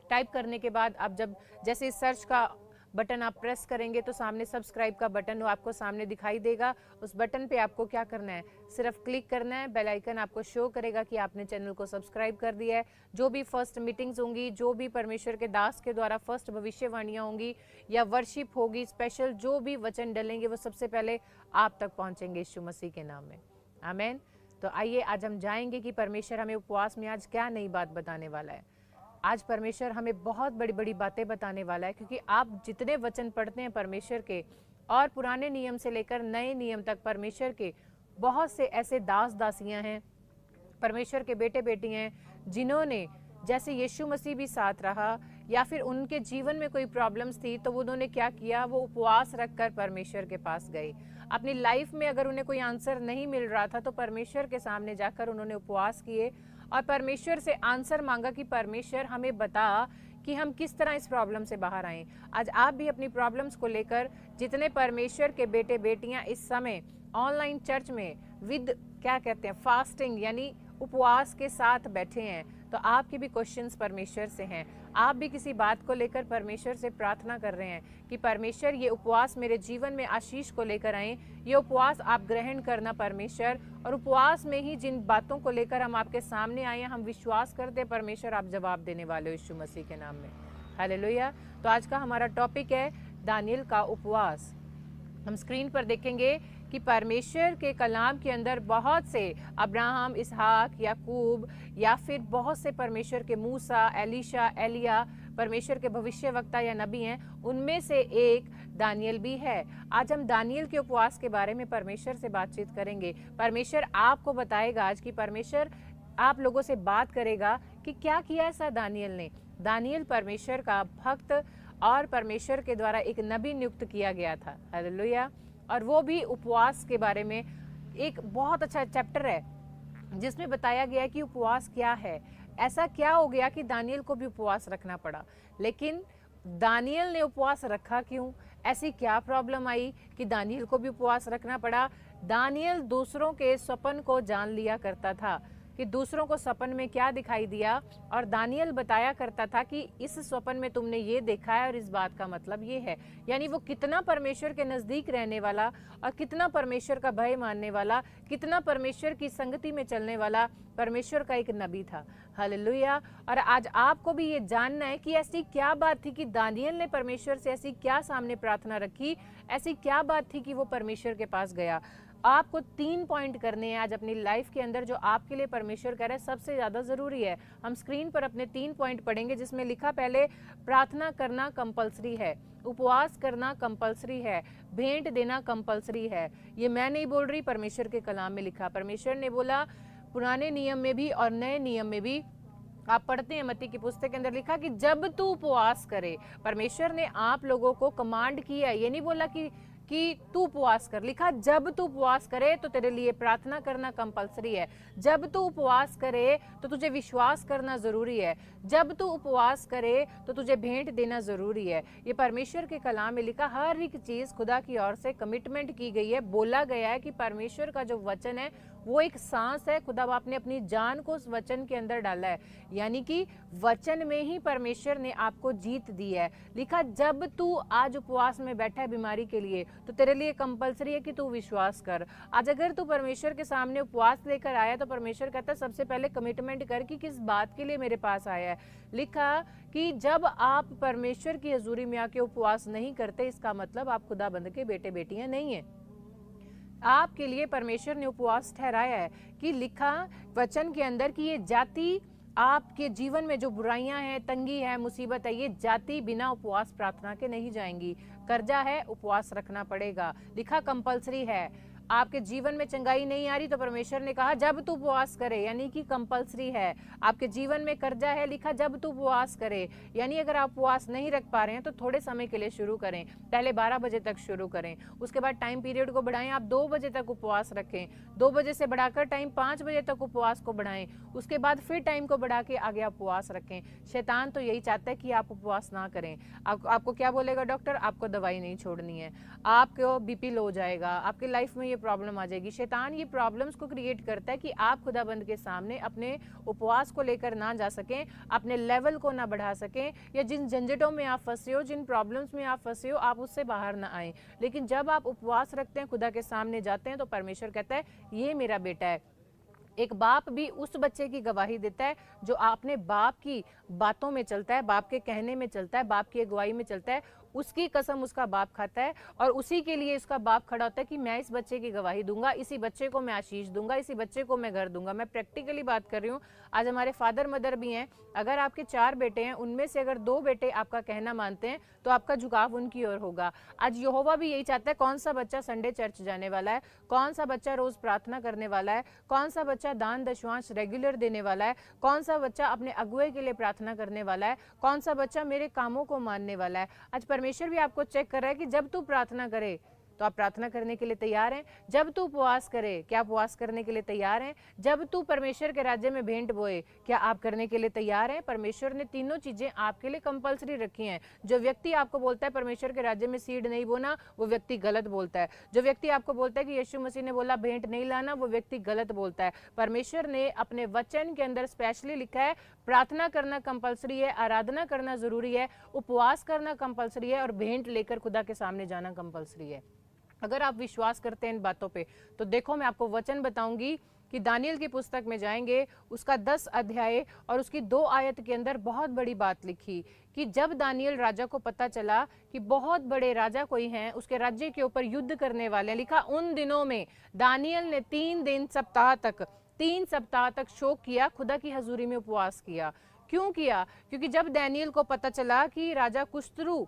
टाइप करने के बाद आप जब जैसे सर्च का बटन आप प्रेस करेंगे तो सामने सब्सक्राइब का बटन वो आपको सामने दिखाई देगा। उस बटन पे आपको क्या करना है, सिर्फ क्लिक करना है। बेल आइकन आपको शो करेगा कि आपने चैनल को सब्सक्राइब कर दिया है। जो भी फर्स्ट मीटिंग्स होंगी, जो भी परमेश्वर के दास के द्वारा फर्स्ट भविष्यवाणियाँ होंगी या वर्शिप होगी, स्पेशल जो भी वचन डलेंगे वो सबसे पहले आप तक पहुँचेंगे यीशु मसीह के नाम में। आमीन। तो आइए आज हम जाएंगे कि परमेश्वर हमें उपवास में आज क्या नई बात बताने वाला है। आज परमेश्वर हमें बहुत बड़ी बड़ी बातें बताने वाला है, क्योंकि आप जितने वचन पढ़ते हैं परमेश्वर के और पुराने नियम से लेकर नए नियम तक परमेश्वर के बहुत से ऐसे दास दासियां हैं, परमेश्वर के बेटे बेटियां हैं जिन्होंने जैसे यीशु मसीह भी साथ रहा या फिर उनके जीवन में कोई प्रॉब्लम्स थी तो उन्होंने क्या किया, वो उपवास रखकर परमेश्वर के पास गए। अपनी लाइफ में अगर उन्हें कोई आंसर नहीं मिल रहा था तो परमेश्वर के सामने जाकर उन्होंने उपवास किए और परमेश्वर से आंसर मांगा कि परमेश्वर हमें बता कि हम किस तरह इस प्रॉब्लम से बाहर आएं। आज आप भी अपनी प्रॉब्लम्स को लेकर जितने परमेश्वर के बेटे बेटियां इस समय ऑनलाइन चर्च में विद क्या कहते हैं फास्टिंग यानी उपवास के साथ बैठे हैं, तो आपके भी क्वेश्चंस परमेश्वर से हैं। आप भी किसी बात को लेकर परमेश्वर से प्रार्थना कर रहे हैं कि परमेश्वर ये उपवास मेरे जीवन में आशीष को लेकर आए, ये उपवास आप ग्रहण करना परमेश्वर। और उपवास में ही जिन बातों को लेकर हम आपके सामने आए हैं, हम विश्वास करते हैं परमेश्वर आप जवाब देने वाले हो यीशु मसीह के नाम में। हालेलुया। तो आज का हमारा टॉपिक है दानियल का उपवास। हम स्क्रीन पर देखेंगे कि परमेश्वर के कलाम के अंदर बहुत से अब्राहम, इसहाक, याकूब या फिर बहुत से परमेश्वर के मूसा, एलीशा, एलिया परमेश्वर के भविष्यवक्ता या नबी हैं, उनमें से एक दानियल भी है। आज हम दानियल के उपवास के बारे में परमेश्वर से बातचीत करेंगे। परमेश्वर आपको बताएगा आज कि परमेश्वर आप लोगों से बात करेगा कि क्या किया ऐसा दानियल ने। दानियल परमेश्वर का भक्त और परमेश्वर के द्वारा एक नबी नियुक्त किया गया था। हालेलुया। और वो भी उपवास के बारे में एक बहुत अच्छा चैप्टर है जिसमें बताया गया कि उपवास क्या है। ऐसा क्या हो गया कि दानियल को भी उपवास रखना पड़ा। लेकिन दानियल ने उपवास रखा क्यों? ऐसी क्या प्रॉब्लम आई कि दानियल को भी उपवास रखना पड़ा? दानियल दूसरों के स्वप्न को जान लिया करता था कि दूसरों को स्वप्न में क्या दिखाई दिया, और दानियल बताया करता था कि इस स्वप्न में तुमने ये देखा है और इस बात का मतलब ये है। यानी वो कितना परमेश्वर के नज़दीक रहने वाला और कितना परमेश्वर का भय मानने वाला, कितना परमेश्वर की संगति में चलने वाला परमेश्वर का एक नबी था। हालेलुया। और आज आपको भी ये जानना है कि ऐसी क्या बात थी कि दानियल ने परमेश्वर से ऐसी क्या सामने प्रार्थना रखी, ऐसी क्या बात थी कि वो परमेश्वर के पास गया। आपको 3 पॉइंट करने हैं आज अपनी लाइफ के अंदर जो आपके लिए परमेश्वर कह रहा है सबसे ज़्यादा ज़रूरी है। हम स्क्रीन पर अपने 3 पॉइंट पढ़ेंगे जिसमें लिखा, पहले प्रार्थना करना कंपलसरी है, उपवास करना कंपलसरी है, भेंट देना कंपलसरी है। ये मैं नहीं बोल रही, परमेश्वर के कलाम में लिखा। परमेश्वर ने बोला, पुराने नियम में भी और नए नियम में भी आप पढ़ते हैं, मत्ती की पुस्तक के अंदर लिखा कि जब तू उपवास करे। परमेश्वर ने आप लोगों को कमांड किया, ये नहीं बोला कि तू उपवास कर। लिखा जब तू उपवास करे तो तेरे लिए प्रार्थना करना कंपलसरी है। जब तू उपवास करे तो तुझे विश्वास करना जरूरी है। जब तू उपवास करे तो तुझे भेंट देना जरूरी है। ये परमेश्वर के कलाम में लिखा हर एक चीज खुदा की ओर से कमिटमेंट की गई है। बोला गया है कि परमेश्वर का जो वचन है वो एक सांस है। खुदा बाप ने अपनी जान को उस वचन के अंदर डाला है, यानी कि वचन में ही परमेश्वर ने आपको जीत दी है। लिखा जब तू आज उपवास में बैठा है बीमारी के लिए तो तेरे लिए कंपलसरी है कि तू विश्वास कर। आज अगर तू परमेश्वर के सामने उपवास लेकर आया तो परमेश्वर कहता है सबसे पहले कमिटमेंट कर कि किस बात के लिए मेरे पास आया है। लिखा कि जब आप परमेश्वर की हजूरी में आके उपवास नहीं करते, इसका मतलब आप खुदाबंद के बेटे बेटियां नहीं है। आपके लिए परमेश्वर ने उपवास ठहराया है कि लिखा वचन के अंदर कि ये जाति आपके जीवन में जो बुराइयां हैं, तंगी है, मुसीबत है, ये जाति बिना उपवास प्रार्थना के नहीं जाएंगी। कर्जा है, उपवास रखना पड़ेगा। लिखा कंपलसरी है। आपके जीवन में चंगाई नहीं आ रही तो परमेश्वर ने कहा जब तू उपवास करे, यानी कि कंपलसरी है। आपके जीवन में कर्जा है, लिखा जब तू उपवास करे, यानी अगर आप उपवास नहीं रख पा रहे हैं तो थोड़े समय के लिए शुरू करें। पहले 12 बजे तक शुरू करें, उसके बाद टाइम पीरियड को बढ़ाएं, आप 2 बजे तक उपवास रखें, 2 बजे से बढ़ाकर टाइम 5 बजे तक उपवास को बढ़ाएं, उसके बाद फिर टाइम को बढ़ा के आगे आप उपवास रखें। शैतान तो यही चाहता है कि आप उपवास ना करें। आपको क्या बोलेगा डॉक्टर? आपको दवाई नहीं छोड़नी है, आपको बीपी लो हो जाएगा, आपकी लाइफ में प्रॉब्लम आ जाएगी। शैतान ये प्रॉब्लम्स को क्रिएट करता है कि आप खुदाबंद के सामने अपने उपवास को लेकर ना जा सकें, अपने लेवल को ना बढ़ा सकें, या जिन झंझटों में आप फंसे हो, जिन प्रॉब्लम्स में आप फंसे हो, आप उससे बाहर ना आए। लेकिन जब आप उपवास रखते हैं, खुदा के सामने जाते हैं, तो परमेश्वर कहता है ये मेरा बेटा है। एक बाप भी उस बच्चे की गवाही देता है जो अपने बाप की बातों में चलता है, बाप के कहने में चलता है, बाप की अगुवाई में चलता है। उसकी कसम उसका बाप खाता है और उसी के लिए इसका बाप खड़ा होता है कि मैं इस बच्चे की गवाही दूंगा, इसी बच्चे को मैं आशीष दूंगा, इसी बच्चे को मैं घर दूंगा। मैं प्रैक्टिकली बात कर रही हूँ। आज हमारे फादर मदर भी हैं, अगर आपके 4 बेटे हैं, उनमें से अगर 2 बेटे आपका कहना मानते हैं तो आपका झुकाव उनकी ओर होगा। आज यहोवा भी यही चाहता है, कौन सा बच्चा संडे चर्च जाने वाला है, कौन सा बच्चा रोज प्रार्थना करने वाला है, कौन सा बच्चा दान दशवांश रेगुलर देने वाला है, कौन सा बच्चा अपने अगुए के लिए प्रार्थना करने वाला है, कौन सा बच्चा मेरे कामों को मानने वाला है। आज परमेश्वर भी आपको चेक कर रहा है कि जब तू प्रार्थना करे तो आप प्रार्थना करने के लिए तैयार हैं, जब तू उपवास करे क्या उपवास करने के लिए तैयार हैं, जब तू परमेश्वर के राज्य में भेंट बोए क्या आप करने के लिए तैयार हैं। परमेश्वर ने तीनों चीजें आपके लिए कंपलसरी रखी हैं। जो व्यक्ति आपको बोलता है परमेश्वर के राज्य में सीड नहीं बोना, वो व्यक्ति गलत बोलता है। जो व्यक्ति आपको बोलता है कि यीशु मसीह ने बोला भेंट नहीं लाना, वो व्यक्ति गलत बोलता है। परमेश्वर ने अपने वचन के अंदर स्पेशली लिखा है प्रार्थना करना कंपलसरी है, आराधना करना जरूरी है, उपवास करना कंपलसरी है और भेंट लेकर खुदा के सामने जाना कंपलसरी है। अगर आप विश्वास करते हैं इन बातों पे तो देखो मैं आपको वचन बताऊंगी कि दानियल की पुस्तक में जाएंगे, उसका 10 अध्याय और उसकी 2 आयत के अंदर बहुत बड़ी बात लिखी कि जब दानियल राजा को पता चला कि बहुत बड़े राजा कोई हैं, उसके राज्य के ऊपर युद्ध करने वाले हैं, लिखा उन दिनों में दानियल ने 3 सप्ताह तक शोक किया, खुदा की हजूरी में उपवास किया। क्यों किया? क्योंकि जब दानियल को पता चला कि राजा कुश्तरू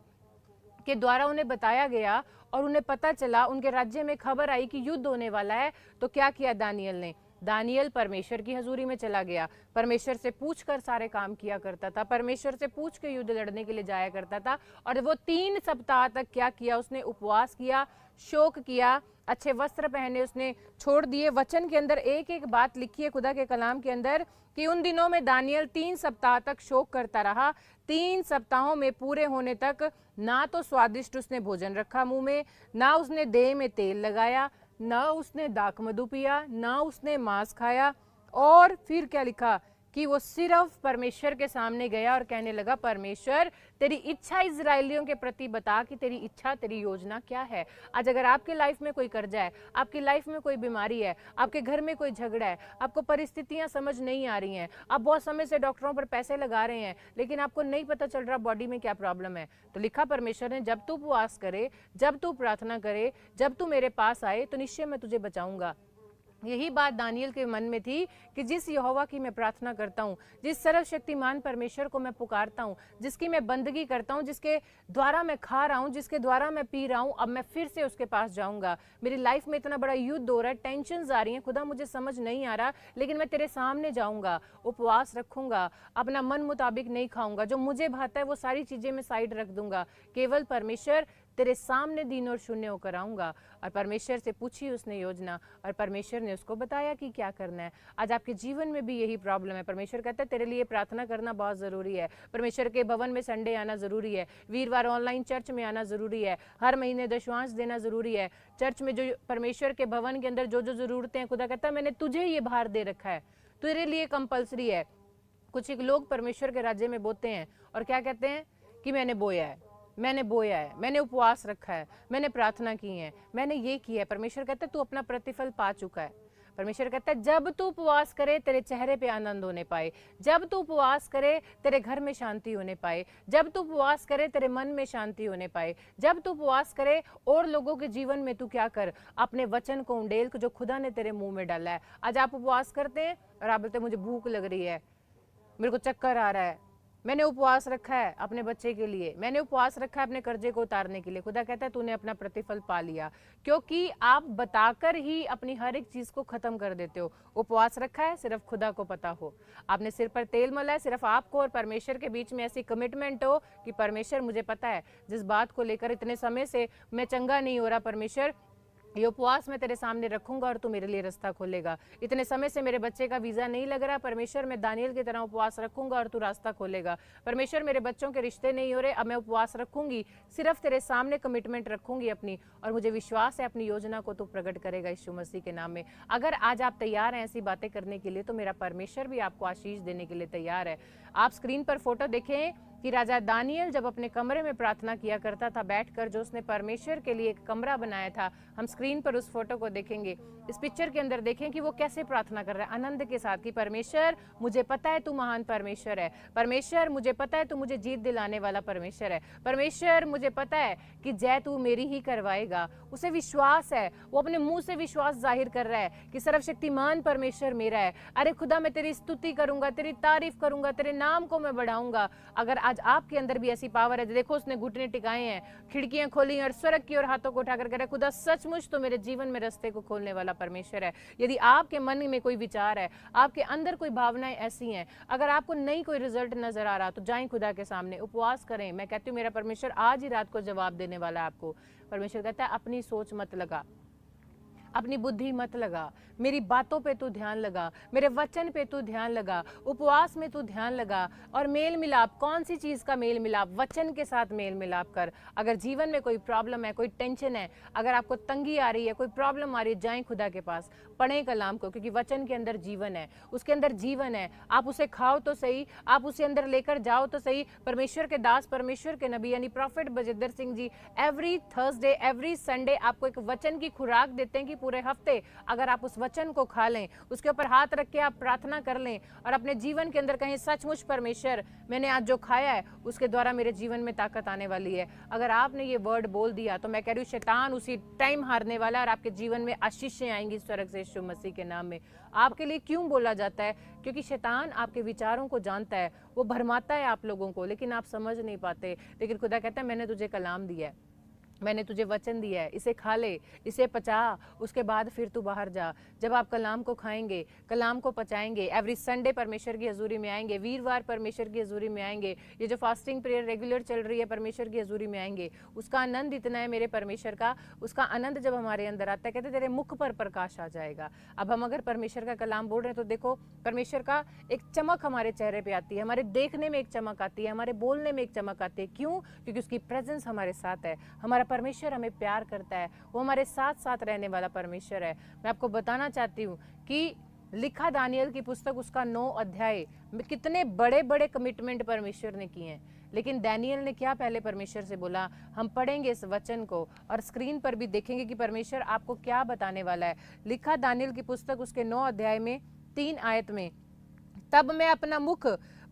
के द्वारा उन्हें बताया गया और उन्हें पता चला, उनके राज्य में खबर आई कि युद्ध होने वाला है, तो क्या किया दानियल ने? दानियल परमेश्वर की हजूरी में चला गया, परमेश्वर से पूछकर सारे काम किया करता था, परमेश्वर से पूछ के युद्ध लड़ने के लिए जाया करता था। और वो 3 सप्ताह तक क्या किया? उसने उपवास किया, शोक किया, अच्छे वस्त्र पहने उसने छोड़ दिए। वचन के अंदर एक एक बात लिखी है खुदा के कलाम के अंदर कि उन दिनों में दानियल 3 सप्ताह तक शोक करता रहा। 3 सप्ताहों में पूरे होने तक ना तो स्वादिष्ट उसने भोजन रखा मुंह में, ना उसने देह में तेल लगाया, ना उसने दाख मधु पिया, ना उसने मांस खाया। और फिर क्या लिखा कि वो सिर्फ परमेश्वर के सामने गया और कहने लगा, परमेश्वर तेरी इच्छा इजराइलियों के प्रति बता कि तेरी इच्छा, तेरी योजना क्या है। आज अगर आपके लाइफ में कोई कर्जा है, आपकी लाइफ में कोई बीमारी है, आपके घर में कोई झगड़ा है, आपको परिस्थितियां समझ नहीं आ रही हैं, आप बहुत समय से डॉक्टरों पर पैसे लगा रहे हैं लेकिन आपको नहीं पता चल रहा बॉडी में क्या प्रॉब्लम है, तो लिखा परमेश्वर ने, जब तू उपवास करे, जब तू प्रार्थना करे, जब तू मेरे पास आए तो निश्चय मैं तुझे बचाऊंगा। यही बात दानियल के मन में थी कि जिस यहोवा की मैं प्रार्थना करता हूँ, जिस सर्वशक्तिमान परमेश्वर को मैं पुकारता हूँ, जिसकी मैं बंदगी करता हूँ, जिसके द्वारा मैं खा रहा हूँ, जिसके द्वारा मैं पी रहा हूँ, अब मैं फिर से उसके पास जाऊंगा। मेरी लाइफ में इतना बड़ा युद्ध हो रहा है, टेंशन्स आ रही हैं, खुदा मुझे समझ नहीं आ रहा, लेकिन मैं तेरे सामने जाऊंगा, उपवास रखूंगा, अपना मन मुताबिक नहीं खाऊंगा, जो मुझे भाता है वो सारी चीजें मैं साइड रख दूंगा, केवल परमेश्वर तेरे सामने दीन और शून्य होकर आऊंगा। और परमेश्वर से पूछी उसने योजना और परमेश्वर ने उसको बताया कि क्या करना है। आज आपके जीवन में भी यही प्रॉब्लम है, परमेश्वर कहता है तेरे लिए प्रार्थना करना बहुत जरूरी है, परमेश्वर के भवन में संडे आना जरूरी है, वीरवार ऑनलाइन चर्च में आना जरूरी है, हर महीने दशवांश देना जरूरी है। चर्च में जो परमेश्वर के भवन के अंदर जो जो जरूरतें हैं, खुदा कहता है मैंने तुझे ये भार दे रखा है, तेरे लिए कंपल्सरी है। कुछ एक लोग परमेश्वर के राज्य में बोते हैं और क्या कहते हैं कि मैंने बोया है, मैंने उपवास रखा है, मैंने प्रार्थना की है, मैंने ये किया है। परमेश्वर कहता है तू अपना प्रतिफल पा चुका है। परमेश्वर कहता है जब तू उपवास करे तेरे चेहरे पे आनंद होने पाए, जब तू उपवास करे तेरे घर में शांति होने पाए, जब तू उपवास करे तेरे मन में शांति होने पाए, जब तू उपवास करे और लोगों के जीवन में तू क्या कर, अपने वचन को उंडेल जो खुदा ने तेरे मुंह में डाला है। आज आप उपवास करते हैं और आप बोलते हैं मुझे भूख लग रही है, मेरे को चक्कर आ रहा है, मैंने उपवास रखा है अपने बच्चे के लिए, मैंने उपवास रखा है अपने कर्जे को उतारने के लिए। खुदा कहता है तूने अपना प्रतिफल पा लिया, क्योंकि आप बताकर ही अपनी हर एक चीज को खत्म कर देते हो। उपवास रखा है सिर्फ खुदा को पता हो, आपने सिर पर तेल मला है, सिर्फ आपको और परमेश्वर के बीच में ऐसी कमिटमेंट हो कि परमेश्वर मुझे पता है जिस बात को लेकर इतने समय से मैं चंगा नहीं हो रहा, परमेश्वर ये उपवास मैं तेरे सामने रखूंगा और तू मेरे लिए रास्ता खोलेगा। इतने समय से मेरे बच्चे का वीजा नहीं लग रहा, परमेश्वर मैं दानियल की तरह उपवास रखूंगा और तू रास्ता खोलेगा। परमेश्वर मेरे बच्चों के रिश्ते नहीं हो रहे, अब मैं उपवास रखूंगी, सिर्फ तेरे सामने कमिटमेंट रखूंगी अपनी, और मुझे विश्वास है अपनी योजना को तू प्रकट करेगा यीशु मसीह के नाम में। अगर आज आप तैयार हैं ऐसी बातें करने के लिए, तो मेरा परमेश्वर भी आपको आशीष देने के लिए तैयार है। आप स्क्रीन पर फोटो देखें कि राजा दानियल जब अपने कमरे में प्रार्थना किया करता था बैठकर, जो उसने परमेश्वर के लिए एक कमरा बनाया था, हम स्क्रीन पर उस फोटो को देखेंगे। इस पिक्चर के अंदर देखें कि वो कैसे प्रार्थना कर रहा है, आनंद के साथ कि परमेश्वर मुझे पता है तू महान परमेश्वर है, परमेश्वर मुझे पता है तू मुझे जीत दिलाने वाला परमेश्वर है, परमेश्वर मुझे पता है कि जय तू मेरी ही करवाएगा। उसे विश्वास है, वो अपने मुंह से विश्वास जाहिर कर रहा है कि सर्वशक्तिमान परमेश्वर मेरा है। अरे खुदा मैं तेरी स्तुति करूंगा, तेरी तारीफ करूंगा, तेरे नाम को मैं बढ़ाऊंगा। अगर आज आपके अंदर भी ऐसी पावर है, देखो उसने घुटने टिकाए हैं, खिड़कियां खोली और स्वर्ग की ओर हाथों को उठाकर कह रहा है खुदा सचमुच तो मेरे जीवन में रास्ते को खोलने वाला परमेश्वर है। यदि आपके मन में कोई विचार है, आपके अंदर कोई भावनाएं ऐसी हैं, अगर आपको नहीं कोई रिजल्ट नजर आ रहा, तो जाएं खुदा के सामने, उपवास करें। मैं कहती हूँ मेरा परमेश्वर आज ही रात को जवाब देने वाला है आपको। परमेश्वर कहता है अपनी सोच मत लगा, अपनी बुद्धि मत लगा, मेरी बातों पे तू ध्यान लगा, मेरे वचन पे तू ध्यान लगा, उपवास में तू ध्यान लगा, और मेल मिलाप, कौन सी चीज का मेल मिलाप? वचन के साथ मेल मिलाप कर। अगर जीवन में कोई प्रॉब्लम है, कोई टेंशन है, अगर आपको तंगी आ रही है, कोई प्रॉब्लम आ रही है, जाएं खुदा के पास, पढ़ें कलाम को, क्योंकि वचन के अंदर जीवन है, उसके अंदर जीवन है। आप उसे खाओ तो सही, आप उसे अंदर लेकर जाओ तो सही। परमेश्वर के दास, परमेश्वर के नबी यानी profit Bajinder Singh ji every Thursday, every Sunday आपको एक वचन की खुराक देते हैं कि पूरे हफ्ते अगर आप उस वचन को खा लें, उसके ऊपर हाथ रख के आप प्रार्थना कर लें और अपने जीवन के अंदर कहें सचमुच परमेश्वर मैंने आज जो खाया है उसके द्वारा मेरे जीवन में ताकत आने वाली है, अगर आपने ये वर्ड बोल दिया तो मैं कह रही हूँ शैतान उसी टाइम हारने वाला है और आपके जीवन में आशीषें आएंगी स्वर्ग से यीशु मसीह के नाम में। आपके लिए क्यों बोला जाता है? क्योंकि शैतान आपके विचारों को जानता है, वो भरमाता है आप लोगों को, लेकिन आप समझ नहीं पाते। लेकिन खुदा कहता है मैंने तुझे कलाम दिया है, मैंने तुझे वचन दिया है, इसे खा ले, इसे पचा, उसके बाद फिर तू बाहर जा। जब आप कलाम को खाएंगे, कलाम को पचाएंगे, एवरी संडे परमेश्वर की हजूरी में आएंगे, वीरवार परमेश्वर की हजूरी में आएंगे, ये जो फास्टिंग प्रेयर रेगुलर चल रही है परमेश्वर की हजूरी में आएंगे, उसका आनंद इतना है मेरे परमेश्वर का, उसका आनंद जब हमारे अंदर आता है कहते तेरे मुख पर प्रकाश आ जाएगा। अब हम अगर परमेश्वर का कलाम बोल रहे हैं तो देखो परमेश्वर का एक चमक हमारे चेहरे पे आती है, हमारे देखने में एक चमक आती है, हमारे बोलने में एक चमक आती है। क्यों? क्योंकि उसकी प्रेजेंस हमारे साथ है। हमारा परमेश्वर हमें प्यार करता है, वो हमारे साथ साथ रहने वाला परमेश्वर है। मैं आपको बताना चाहती हूँ कि लिखा दानियल की पुस्तक उसका 9 अध्याय में कितने बड़े बड़े कमिटमेंट परमेश्वर ने किए हैं, लेकिन दानियल ने क्या पहले परमेश्वर से बोला? हम पढ़ेंगे इस वचन को और स्क्रीन पर भी देखेंगे कि परमेश्वर आपको क्या बताने वाला है। लिखा दानियल की पुस्तक उसके 9 अध्याय में 3 आयत में, तब मैं अपना मुख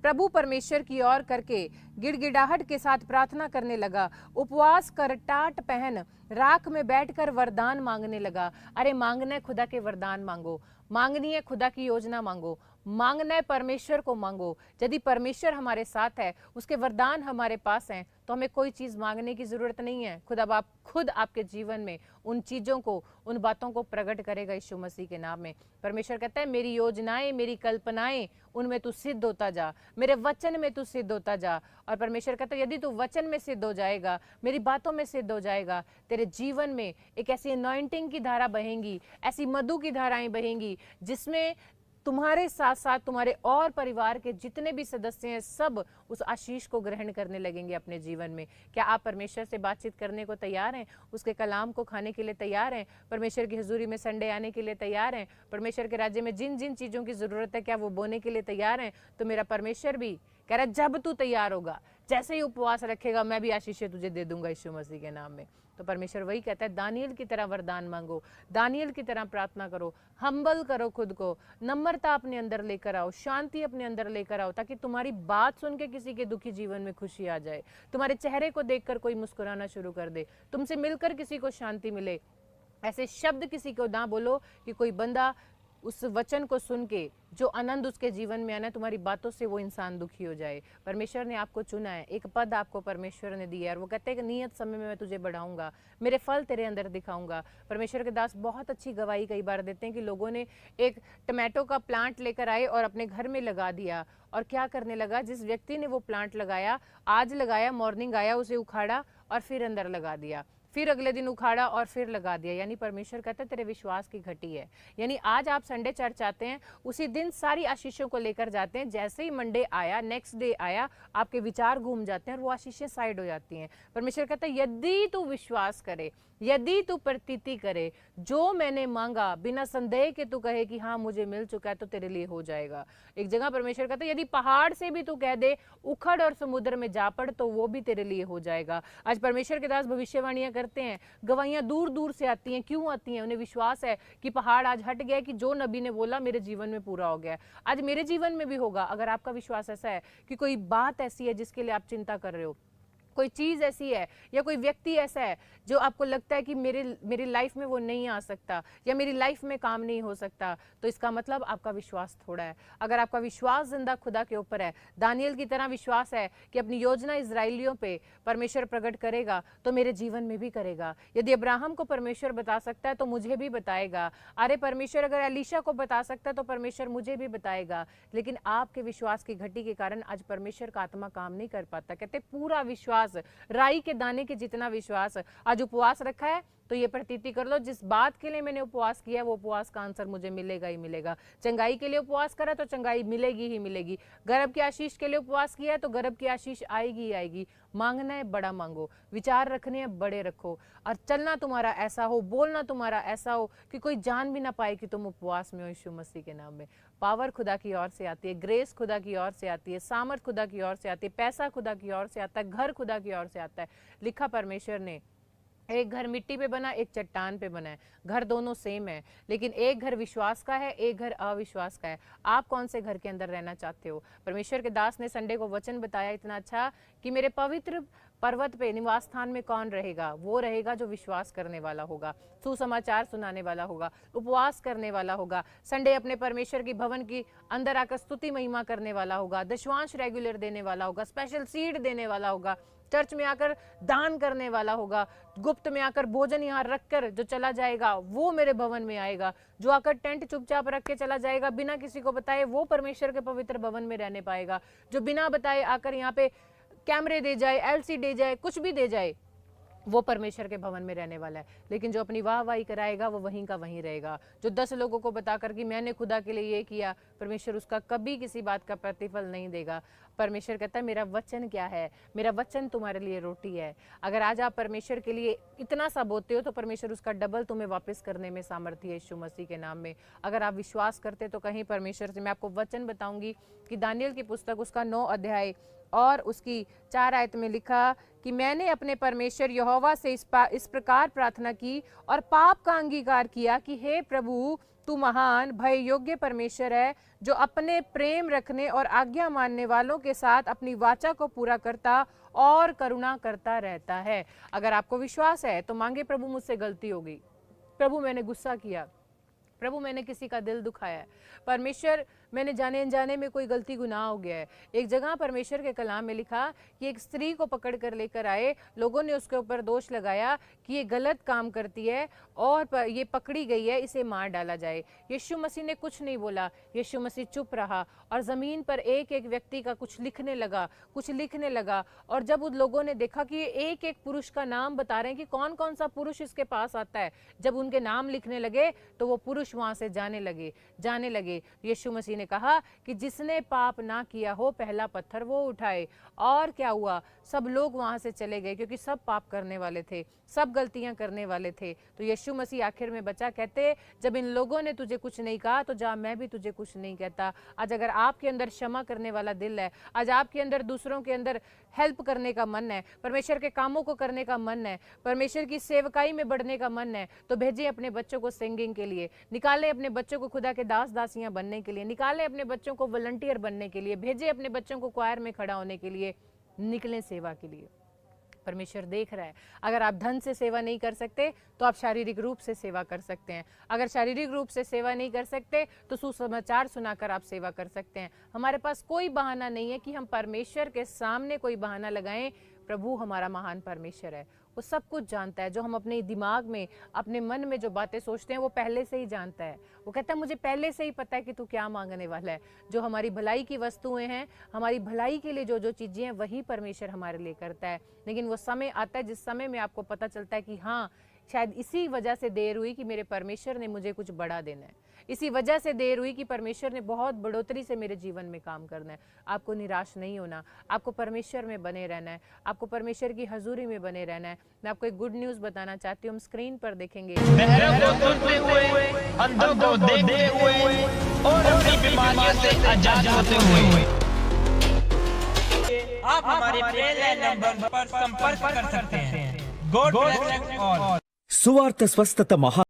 प्रभु परमेश्वर की ओर करके गिड़गिड़ाहट के साथ प्रार्थना करने लगा, उपवास कर टाट पहन राख में बैठकर वरदान मांगने लगा। अरे मांगना है खुदा के वरदान मांगो, मांगनी है खुदा की योजना मांगो, मांगना है परमेश्वर को मांगो। यदि परमेश्वर हमारे साथ है, उसके वरदान हमारे पास हैं, तो हमें कोई चीज मांगने की जरूरत नहीं है। खुद अब आप खुद आपके जीवन में उन चीजों को, उन बातों को प्रकट करेगा यीशु मसीह के नाम में। परमेश्वर कहता है मेरी योजनाएं, मेरी कल्पनाएं, उनमें तू सिद्ध होता जा, मेरे वचन में तू सिद्ध होता जा। और परमेश्वर कहता है यदि तू वचन में सिद्ध हो जाएगा, मेरी बातों में सिद्ध हो जाएगा, तेरे जीवन में एक ऐसी अनॉइंटिंग की धारा बहेंगी, ऐसी मधु की धाराएं बहेंगी, जिसमें तुम्हारे साथ साथ तुम्हारे और परिवार के जितने भी सदस्य हैं सब उस आशीष को ग्रहण करने लगेंगे अपने जीवन में। क्या आप परमेश्वर से बातचीत करने को तैयार हैं? उसके कलाम को खाने के लिए तैयार हैं? परमेश्वर की हुजूरी में संडे आने के लिए तैयार हैं? परमेश्वर के राज्य में जिन जिन चीज़ों की ज़रूरत है क्या वो बोने के लिए तैयार हैं? तो मेरा परमेश्वर भी कह रहा है जब तू तैयार होगा, जैसे ही उपवास रखेगा, मैं भी आशीषें तुझे दे दूंगा यीशु मसीह के नाम में। तो परमेश्वर वही कहता है दानियल की तरह वरदान मांगो, दानियल की तरह प्रार्थना करो, हम्बल करो खुद को, नम्रता अपने अंदर लेकर आओ, शांति अपने अंदर लेकर आओ, ताकि तुम्हारी बात सुन के किसी के दुखी जीवन में खुशी आ जाए, तुम्हारे चेहरे को देखकर कोई मुस्कुराना शुरू कर दे, तुमसे मिलकर किसी को शांति मिले। ऐसे शब्द किसी को ना बोलो कि कोई बंदा उस वचन को सुन के जो आनंद उसके जीवन में आना है, तुम्हारी बातों से वो इंसान दुखी हो जाए। परमेश्वर ने आपको चुना है, एक पद आपको परमेश्वर ने दिया है और वो कहते हैं कि नियत समय में मैं तुझे बढ़ाऊंगा, मेरे फल तेरे अंदर दिखाऊंगा। परमेश्वर के दास बहुत अच्छी गवाही कई बार देते हैं कि लोगों ने एक टमाटो का प्लांट लेकर आए और अपने घर में लगा दिया, और क्या करने लगा, जिस व्यक्ति ने वो प्लांट लगाया, आज लगाया, मॉर्निंग आया, उसे उखाड़ा और फिर अंदर लगा दिया, फिर अगले दिन उखाड़ा और फिर लगा दिया। यानी परमेश्वर कहता है तेरे विश्वास की घटी है। यानी आज आप संडे चर्च आते हैं, उसी दिन सारी आशीषों को लेकर जाते हैं, जैसे ही मंडे आया, नेक्स्ट डे आया, आपके विचार घूम जाते हैं और वो आशीषें साइड हो जाती हैं। परमेश्वर कहता है यदि तू विश्वास करे, यदि तू प्रतीति करे, जो मैंने मांगा बिना संदेह के तू कहे कि हाँ मुझे मिल चुका है, तो तेरे लिए हो जाएगा। एक जगह परमेश्वर कहता है यदि पहाड़ से भी तू कह दे उखड़ और समुद्र में जा पड़, तो वो भी तेरे लिए हो जाएगा। आज परमेश्वर के दास भविष्यवाणियां करते हैं, गवाहियां दूर दूर से आती हैं। क्यों आती हैं? उन्हें विश्वास है कि पहाड़ आज हट गया, कि जो नबी ने बोला मेरे जीवन में पूरा हो गया, आज मेरे जीवन में भी होगा। अगर आपका विश्वास ऐसा है कि कोई बात ऐसी है जिसके लिए आप चिंता कर रहे हो, कोई चीज़ ऐसी है या कोई व्यक्ति ऐसा है जो आपको लगता है कि मेरी लाइफ में वो नहीं आ सकता या मेरी लाइफ में काम नहीं हो सकता, तो इसका मतलब आपका विश्वास थोड़ा है। अगर आपका विश्वास जिंदा खुदा के ऊपर है, दानियल की तरह विश्वास है कि अपनी योजना इजराइलियों पे परमेश्वर प्रकट करेगा, तो मेरे जीवन में भी करेगा। यदि अब्राहम को परमेश्वर बता सकता है तो मुझे भी बताएगा। अरे परमेश्वर अगर एलीशा को बता सकता है तो परमेश्वर मुझे भी बताएगा। लेकिन आपके विश्वास की घटी के कारण आज परमेश्वर का आत्मा काम नहीं कर पाता। कहते पूरा विश्वास, राई के दाने के जितना विश्वास। आज उपवास रखा है तो ये प्रतीति कर लो, जिस बात के लिए मैंने उपवास किया वो उपवास का आंसर मुझे मिलेगा ही मिलेगा। चंगाई के लिए उपवास करा तो चंगाई मिलेगी ही मिलेगी। गर्भ की आशीष के लिए उपवास किया तो गर्भ की आशीष आएगी ही आएगी। मांगना है बड़ा मांगो, विचार रखने हैं बड़े रखो, और चलना तुम्हारा ऐसा हो, बोलना तुम्हारा ऐसा हो कि कोई जान भी ना पाए कि तुम उपवास में हो। यीशु मसीह के नाम में पावर खुदा की ओर से आती है, ग्रेस खुदा की ओर से आती है, सामर्थ खुदा की ओर से आती है, पैसा खुदा की ओर से आता है, घर खुदा की ओर से आता है। लिखा परमेश्वर ने एक घर मिट्टी पे बना, एक चट्टान पे बना है, घर दोनों सेम है, लेकिन एक घर विश्वास का है, एक घर अविश्वास का है। आप कौन से घर के अंदर रहना चाहते हो? परमेश्वर के दास ने संडे को वचन बताया इतना अच्छा कि मेरे पवित्र पर्वत पे निवास स्थान में कौन रहेगा? वो रहेगा जो विश्वास करने वाला होगा, सुसमाचार सुनाने वाला होगा, उपवास करने वाला होगा, संडे अपने परमेश्वर की भवन की अंदर आकर स्तुति महिमा करने वाला होगा, दशवांश रेगुलर देने वाला होगा, स्पेशल सीड देने वाला होगा, चर्च में आकर दान करने वाला होगा, गुप्त में आकर भोजन यहाँ रखकर जो चला जाएगा वो मेरे भवन में आएगा। जो आकर टेंट चुपचाप रख के चला जाएगा बिना किसी को बताए वो परमेश्वर के पवित्र भवन में रहने पाएगा। जो बिना बताए आकर यहाँ पे कैमरे दे जाए, एलसी दे जाए, कुछ भी दे जाए, वो परमेश्वर के भवन में रहने वाला है। लेकिन जो अपनी वाहवाही कराएगा वो वहीं का वहीं रहेगा। जो 10 लोगों को बताकर कि मैंने खुदा के लिए ये किया, परमेश्वर उसका कभी किसी बात का प्रतिफल नहीं देगा। परमेश्वर कहता है मेरा वचन क्या है? मेरा वचन तुम्हारे लिए रोटी है। अगर आज आप परमेश्वर के लिए इतना सा बोलते हो तो परमेश्वर उसका डबल तुम्हें वापस करने में सामर्थ्य है यीशु मसीह के नाम में। अगर आप विश्वास करते तो कहीं परमेश्वर से मैं आपको वचन बताऊंगी कि दानियल की पुस्तक उसका 9 अध्याय और उसकी 4 आयत में लिखा कि मैंने अपने परमेश्वर यहोवा से इस प्रकार प्रार्थना की और पाप का अंगीकार किया कि हे प्रभु, तू महान भय योग्य परमेश्वर है, जो अपने प्रेम रखने और आज्ञा मानने वालों के साथ अपनी वाचा को पूरा करता और करुणा करता रहता है। अगर आपको विश्वास है तो मांगे, प्रभु मुझसे गलती हो गई, प्रभु मैंने गुस्सा किया, प्रभु मैंने किसी का दिल दुखाया है, परमेश्वर मैंने जाने अनजाने में कोई गलती गुनाह हो गया है। एक जगह परमेश्वर के कलाम में लिखा कि एक स्त्री को पकड़ कर लेकर आए, लोगों ने उसके ऊपर दोष लगाया कि ये गलत काम करती है और ये पकड़ी गई है, इसे मार डाला जाए। यीशु मसीह ने कुछ नहीं बोला, यीशु मसीह चुप रहा और ज़मीन पर एक एक व्यक्ति का कुछ लिखने लगा। और जब उन लोगों ने देखा कि ये एक एक पुरुष का नाम बता रहे हैं कि कौन कौन सा पुरुष इसके पास आता है, जब उनके नाम लिखने लगे तो वो पुरुष वहां से जाने लगे। यीशु मसीह ने कहा कि जिसने पाप ना किया हो पहला पत्थर वो उठाए। और क्या हुआ? सब लोग वहां से चले गए क्योंकि सब पाप करने वाले थे, सब गलतियां करने वाले थे। तो यीशु मसीह आखिर में बचा, कहते जब इन लोगों ने तुझे कुछ नहीं कहा तो जा, मैं भी तुझे कुछ नहीं कहता। आज अगर आपके अंदर क्षमा करने वाला दिल है, आज आपके अंदर दूसरों के अंदर हेल्प करने का मन है, परमेश्वर के कामों को करने का मन है, परमेश्वर की सेवकाई में बढ़ने का मन है, तो भेजिए अपने बच्चों को सिंगिंग के लिए, निकालें अपने बच्चों को खुदा के दास दासियां बनने के लिए, निकालें अपने बच्चों को वॉलंटियर बनने के लिए, भेजिए अपने बच्चों को क्वायर में खड़ा होने के लिए, निकलें सेवा के लिए। परमेश्वर देख रहा है। अगर आप धन से सेवा नहीं कर सकते तो आप शारीरिक रूप से सेवा कर सकते हैं। अगर शारीरिक रूप से सेवा नहीं कर सकते तो सुसमाचार सुनाकर आप सेवा कर सकते हैं। हमारे पास कोई बहाना नहीं है कि हम परमेश्वर के सामने कोई बहाना लगाएं। प्रभु हमारा महान परमेश्वर है, वो सब कुछ जानता है। जो हम अपने दिमाग में, अपने मन में जो बातें सोचते हैं वो पहले से ही जानता है। वो कहता है मुझे पहले से ही पता है कि तू क्या मांगने वाला है। जो हमारी भलाई की वस्तुएं हैं, हमारी भलाई के लिए जो जो चीज़ें हैं वही परमेश्वर हमारे लिए करता है। लेकिन वो समय आता है जिस समय में आपको पता चलता है कि हाँ, शायद इसी वजह से देर हुई कि मेरे परमेश्वर ने मुझे कुछ बड़ा देना है, इसी वजह से देर हुई कि परमेश्वर ने बहुत बढ़ोतरी से मेरे जीवन में काम करना है। आपको निराश नहीं होना, आपको परमेश्वर में बने रहना है, आपको परमेश्वर की हजूरी में बने रहना है। मैं आपको एक गुड न्यूज़ बताना चाहती हूँ, हम स्क्रीन पर देखेंगे। बहरों को सुनते हुए, अंधों को देखते हुए और अपनी बीमारियों से आजाद होते हुए आप हमारे प्ले नंबर पर संपर्क कर सकते हैं। God bless all. సువార్త స్వస్థత మహా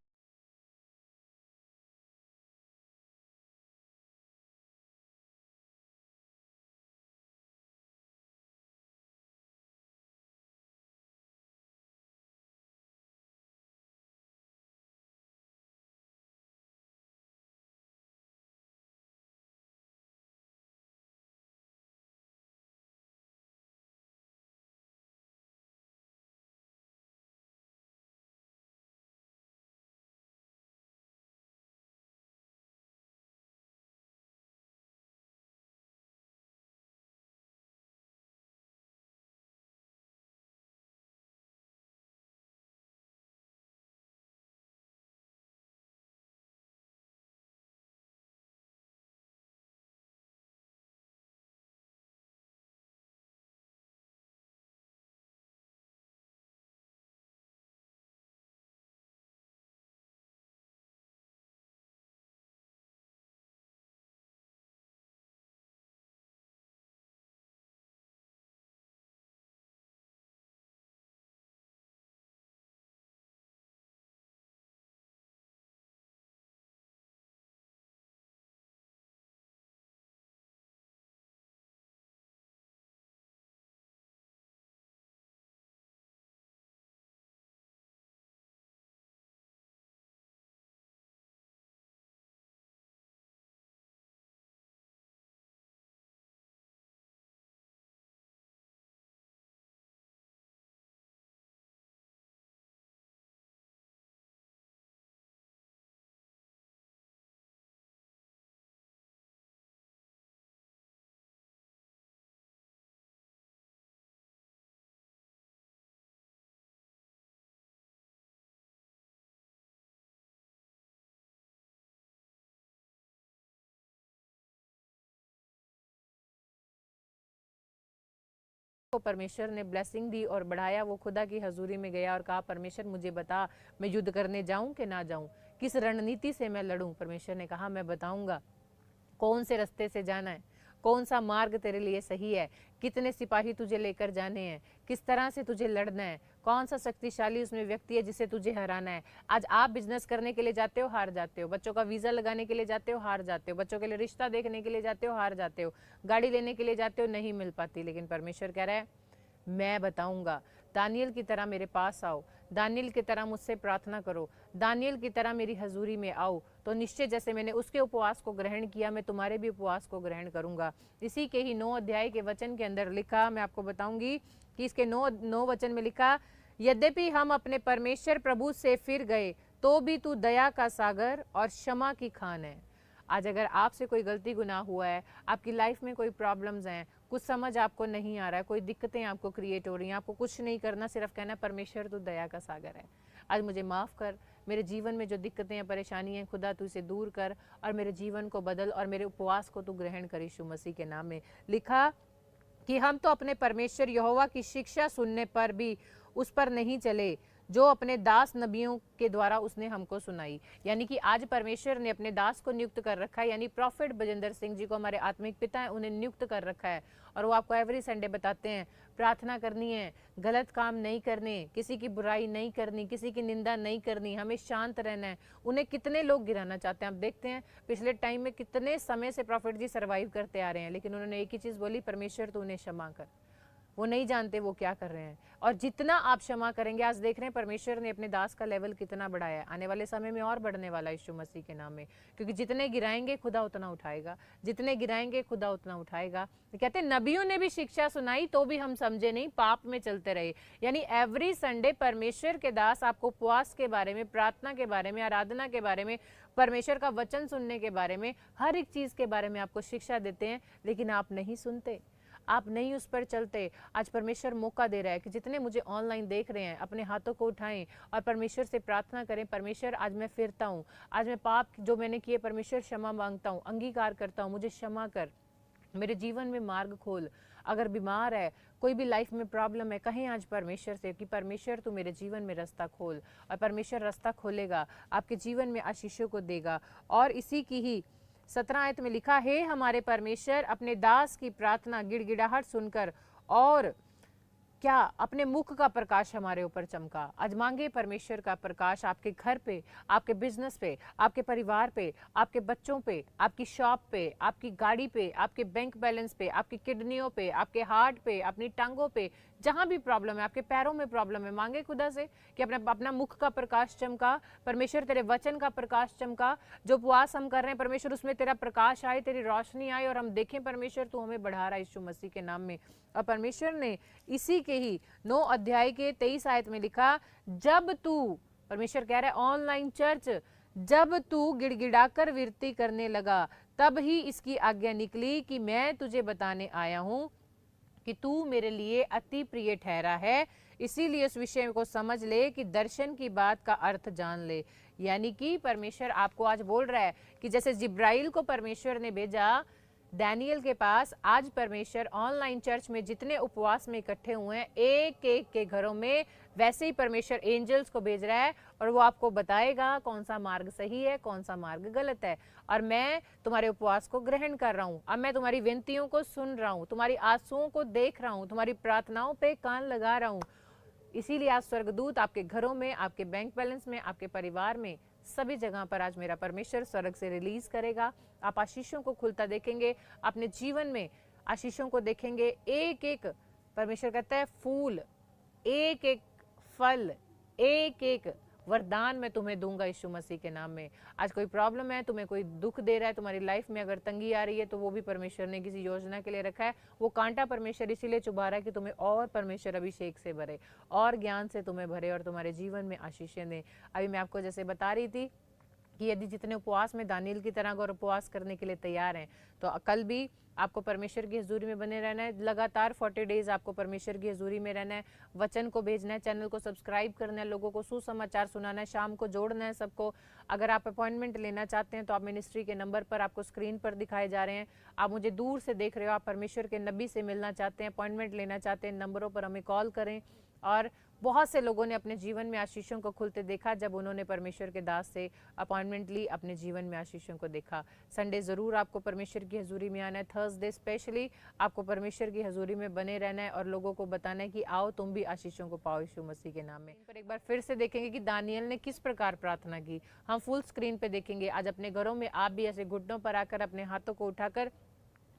को परमेश्वर ने ब्लेसिंग दी और बढ़ाया, वो खुदा की हजूरी में गया और कहा परमेश्वर मुझे बता, मैं युद्ध करने जाऊं कि ना जाऊं, किस रणनीति से मैं लड़ूं। परमेश्वर ने कहा मैं बताऊंगा कौन से रास्ते से जाना है, कौन सा मार्ग तेरे लिए सही है, कितने सिपाही तुझे लेकर जाने हैं, किस तरह से तुझे लड़ना है, कौन सा शक्तिशाली उसमें व्यक्ति है जिसे तुझे हराना है। आज आप बिजनेस करने के लिए जाते हो, हार जाते हो। बच्चों का वीजा लगाने के लिए जाते हो, हार जाते हो। बच्चों के लिए रिश्ता देखने के लिए जाते हो, हार जाते हो। गाड़ी लेने के लिए जाते हो, नहीं मिल पाती। लेकिन परमेश्वर कह रहा है मैं बताऊंगा। दानियल की तरह मेरे पास आओ, दानियल की तरह मुझसे प्रार्थना करो, दानियल की तरह मेरी हजूरी में आओ, तो निश्चय जैसे मैंने उसके उपवास को ग्रहण किया, मैं तुम्हारे भी उपवास को ग्रहण करूंगा। इसी के ही 9 अध्याय के वचन के अंदर लिखा, मैं आपको बताऊंगी कि इसके 9 वचन में लिखा, यद्यपि हम अपने परमेश्वर प्रभु से फिर गए तो भी तू दया का सागर और क्षमा की खान है। आज अगर आपसे कोई गलती गुनाह हुआ है, आपकी लाइफ में कोई प्रॉब्लम्स हैं, कुछ समझ आपको नहीं आ रहा है, कोई दिक्कतें आपको क्रिएट हो रही हैं, आपको कुछ नहीं करना, सिर्फ कहना परमेश्वर तू दया का सागर है, आज मुझे माफ़ कर, मेरे जीवन में जो दिक्कतें हैं, परेशानी हैं, खुदा तू इसे दूर कर और मेरे जीवन को बदल और मेरे उपवास को तू ग्रहण कर यीशु मसीह के नाम में। लिखा कि हम तो अपने परमेश्वर यहोवा की शिक्षा सुनने पर भी उस पर नहीं चले जो अपने दास नबियों के द्वारा उसने हमको सुनाई। यानी कि आज परमेश्वर ने अपने दास को नियुक्त कर रखा है, यानी प्रॉफिट बजेंद्र सिंह जी को हमारे आत्मिक पिता है, उन्हें नियुक्त कर रखा है और वो आपको एवरी संडे बताते हैं प्रार्थना करनी है, गलत काम नहीं करने, किसी की बुराई नहीं करनी, किसी की निंदा नहीं करनी, हमें शांत रहना है। उन्हें कितने लोग गिराना चाहते हैं, आप देखते हैं पिछले टाइम में कितने समय से प्रॉफिट जी सर्वाइव करते आ रहे हैं, लेकिन उन्होंने एक ही चीज़ बोली, परमेश्वर तू उन्हें क्षमा कर। वो नहीं जानते वो क्या कर रहे हैं, और जितना आप क्षमा करेंगे, आज देख रहे हैं परमेश्वर ने अपने दास का लेवल कितना बढ़ाया है, आने वाले समय में और बढ़ने वाला है यीशु मसीह के नाम में, क्योंकि जितने गिराएंगे खुदा उतना उठाएगा, जितने गिराएंगे खुदा उतना उठाएगा। कहते हैं नबियों ने भी शिक्षा सुनाई तो भी हम समझे नहीं, पाप में चलते रहे। यानी एवरी संडे परमेश्वर के दास आपको उपवास के बारे में, प्रार्थना के बारे में, आराधना के बारे में, परमेश्वर का वचन सुनने के बारे में, हर एक चीज़ के बारे में आपको शिक्षा देते हैं, लेकिन आप नहीं सुनते, आप नहीं उस पर चलते। आज परमेश्वर मौका दे रहा है कि जितने मुझे ऑनलाइन देख रहे हैं अपने हाथों को उठाएं और परमेश्वर से प्रार्थना करें, परमेश्वर आज मैं फिरता हूँ, आज मैं पाप जो मैंने किए परमेश्वर क्षमा मांगता हूँ, अंगीकार करता हूँ, मुझे क्षमा कर, मेरे जीवन में मार्ग खोल। अगर बीमार है, कोई भी लाइफ में प्रॉब्लम है, कहें आज परमेश्वर से कि परमेश्वर तू मेरे जीवन में रास्ता खोल, और परमेश्वर रास्ता खोलेगा, आपके जीवन में आशीषों को देगा। और इसी की ही 17 आयत में लिखा है, हमारे परमेश्वर अपने दास की प्रार्थना गिड़गिड़ाहट सुनकर और क्या अपने मुख का प्रकाश हमारे ऊपर चमका। आज मांगे परमेश्वर का प्रकाश आपके घर पे, आपके बिजनेस पे, आपके परिवार पे, आपके बच्चों पे, आपकी शॉप पे, आपकी गाड़ी पे, आपके बैंक बैलेंस पे, आपकी किडनियों पे, आपके हार्ट पे, अपनी टांगों पे, जहां भी प्रॉब्लम है, आपके पैरों में प्रॉब्लम है, मांगे खुदा से कि अपना मुख का प्रकाश चमका, परमेश्वर तेरे वचन का प्रकाश चमका। जो उपवास हम कर रहे हैं परमेश्वर उसमें तेरा प्रकाश आए, तेरी रोशनी आए और हम देखें परमेश्वर तू हमें बढ़ा रहा है यीशु मसीह के नाम में। और परमेश्वर ने इसी के ही 9 अध्याय के 23 आयत में लिखा, जब तू, परमेश्वर कह रहा है ऑनलाइन चर्च, जब तू गिड़गिड़ाकर विरती करने लगा तब ही इसकी आज्ञा निकली कि मैं तुझे बताने आया हूं कि तू मेरे लिए अति प्रिय ठहरा है, इसीलिए उस विषय को समझ ले कि दर्शन की बात का अर्थ जान ले। यानी कि परमेश्वर आपको आज बोल रहा है कि जैसे जिब्राइल को परमेश्वर ने भेजा डैनियल के पास, आज परमेश्वर ऑनलाइन चर्च में जितने उपवास में इकट्ठे हुए हैं एक एक के घरों में, वैसे ही परमेश्वर एंजल्स को भेज रहा है और वो आपको बताएगा कौन सा मार्ग सही है, कौन सा मार्ग गलत है। और मैं तुम्हारे उपवास को ग्रहण कर रहा हूँ, अब मैं तुम्हारी विनतियों को सुन रहा हूँ, तुम्हारी आंसुओं को देख रहा हूँ, तुम्हारी प्रार्थनाओं पे कान लगा रहा हूँ। इसीलिए आज स्वर्गदूत आपके घरों में, आपके बैंक बैलेंस में, आपके परिवार में, सभी जगह पर आज मेरा परमेश्वर स्वर्ग से रिलीज करेगा। आप आशीषों को खुलता देखेंगे, अपने जीवन में आशीषों को देखेंगे। एक एक, परमेश्वर कहता है फूल, एक एक फल, एक एक वरदान मैं तुम्हें दूंगा यीशु मसीह के नाम में। आज कोई प्रॉब्लम है, तुम्हें कोई दुख दे रहा है, तुम्हारी लाइफ में अगर तंगी आ रही है, तो वो भी परमेश्वर ने किसी योजना के लिए रखा है। वो कांटा परमेश्वर इसीलिए चुभा रहा है कि तुम्हें और परमेश्वर अभिषेक से भरे और ज्ञान से तुम्हें भरे और तुम्हारे जीवन में आशीषें दे। अभी मैं आपको जैसे बता रही थी कि यदि जितने उपवास में दानियल की तरह अगर उपवास करने के लिए तैयार हैं तो कल भी आपको परमेश्वर की हजूरी में बने रहना है। लगातार 40 डेज आपको परमेश्वर की हजूरी में रहना है, वचन को भेजना है, चैनल को सब्सक्राइब करना है, लोगों को सुसमाचार सुनाना है, शाम को जोड़ना है सबको। अगर आप अपॉइंटमेंट लेना चाहते हैं तो आप मिनिस्ट्री के नंबर पर आपको स्क्रीन पर दिखाए जा रहे हैं। आप मुझे दूर से देख रहे हो, आप परमेश्वर के नबी से मिलना चाहते हैं, अपॉइंटमेंट लेना चाहते हैं, नंबरों पर हमें कॉल करें। और बहुत से लोगों ने अपने जीवन में आशीषों को खुलते देखा जब उन्होंने परमेश्वर के दास से अपॉइंटमेंट ली, अपने जीवन में आशीषों को देखा। संडे ज़रूर आपको परमेश्वर की हजूरी में आना है, थर्सडे स्पेशली आपको परमेश्वर की हजूरी में बने रहना है और लोगों को बताना है कि आओ तुम भी आशीषों को पाओ यीशु मसीह के नाम में। पर एक बार फिर से देखेंगे कि दानियल ने किस प्रकार प्रार्थना की। हम फुल स्क्रीन पे देखेंगे। आज अपने घरों में आप भी ऐसे घुटनों पर आकर अपने हाथों को उठाकर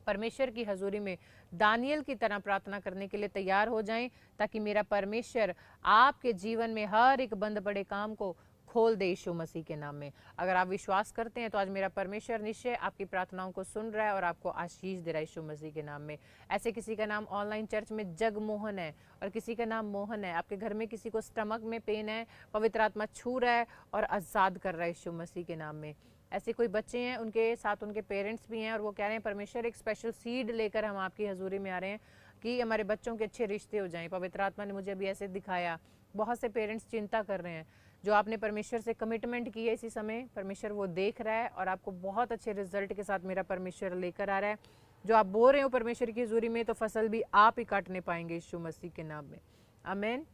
परमेश्वर की हजूरी में दानियल की तरह प्रार्थना करने के लिए तैयार हो जाएं, ताकि मेरा परमेश्वर आपके जीवन में हर एक बंद पड़े काम को खोल दे यीशु मसीह के नाम में। अगर आप विश्वास करते हैं तो आज मेरा परमेश्वर निश्चय आपकी प्रार्थनाओं को सुन रहा है और आपको आशीष दे रहा है यीशु मसीह के नाम में। ऐसे किसी का नाम ऑनलाइन चर्च में जगमोहन है और किसी का नाम मोहन है। आपके घर में किसी को स्टमक में पेन है, पवित्र आत्मा छू रहा है और आज़ाद कर रहा है यीशु मसीह के नाम में। ऐसे कोई बच्चे हैं, उनके साथ उनके पेरेंट्स भी हैं और वो कह रहे हैं परमेश्वर एक स्पेशल सीड लेकर हम आपकी हजूरी में आ रहे हैं कि हमारे बच्चों के अच्छे रिश्ते हो जाएं। पवित्र आत्मा ने मुझे अभी ऐसे दिखाया। बहुत से पेरेंट्स चिंता कर रहे हैं। जो आपने परमेश्वर से कमिटमेंट की है इसी समय, परमेश्वर वो देख रहा है और आपको बहुत अच्छे रिजल्ट के साथ मेरा परमेश्वर लेकर आ रहा है। जो आप बोल रहे हो परमेश्वर की हजूरी में, तो फसल भी आप ही काटने पाएंगे यीशु मसीह के नाम में। आमीन।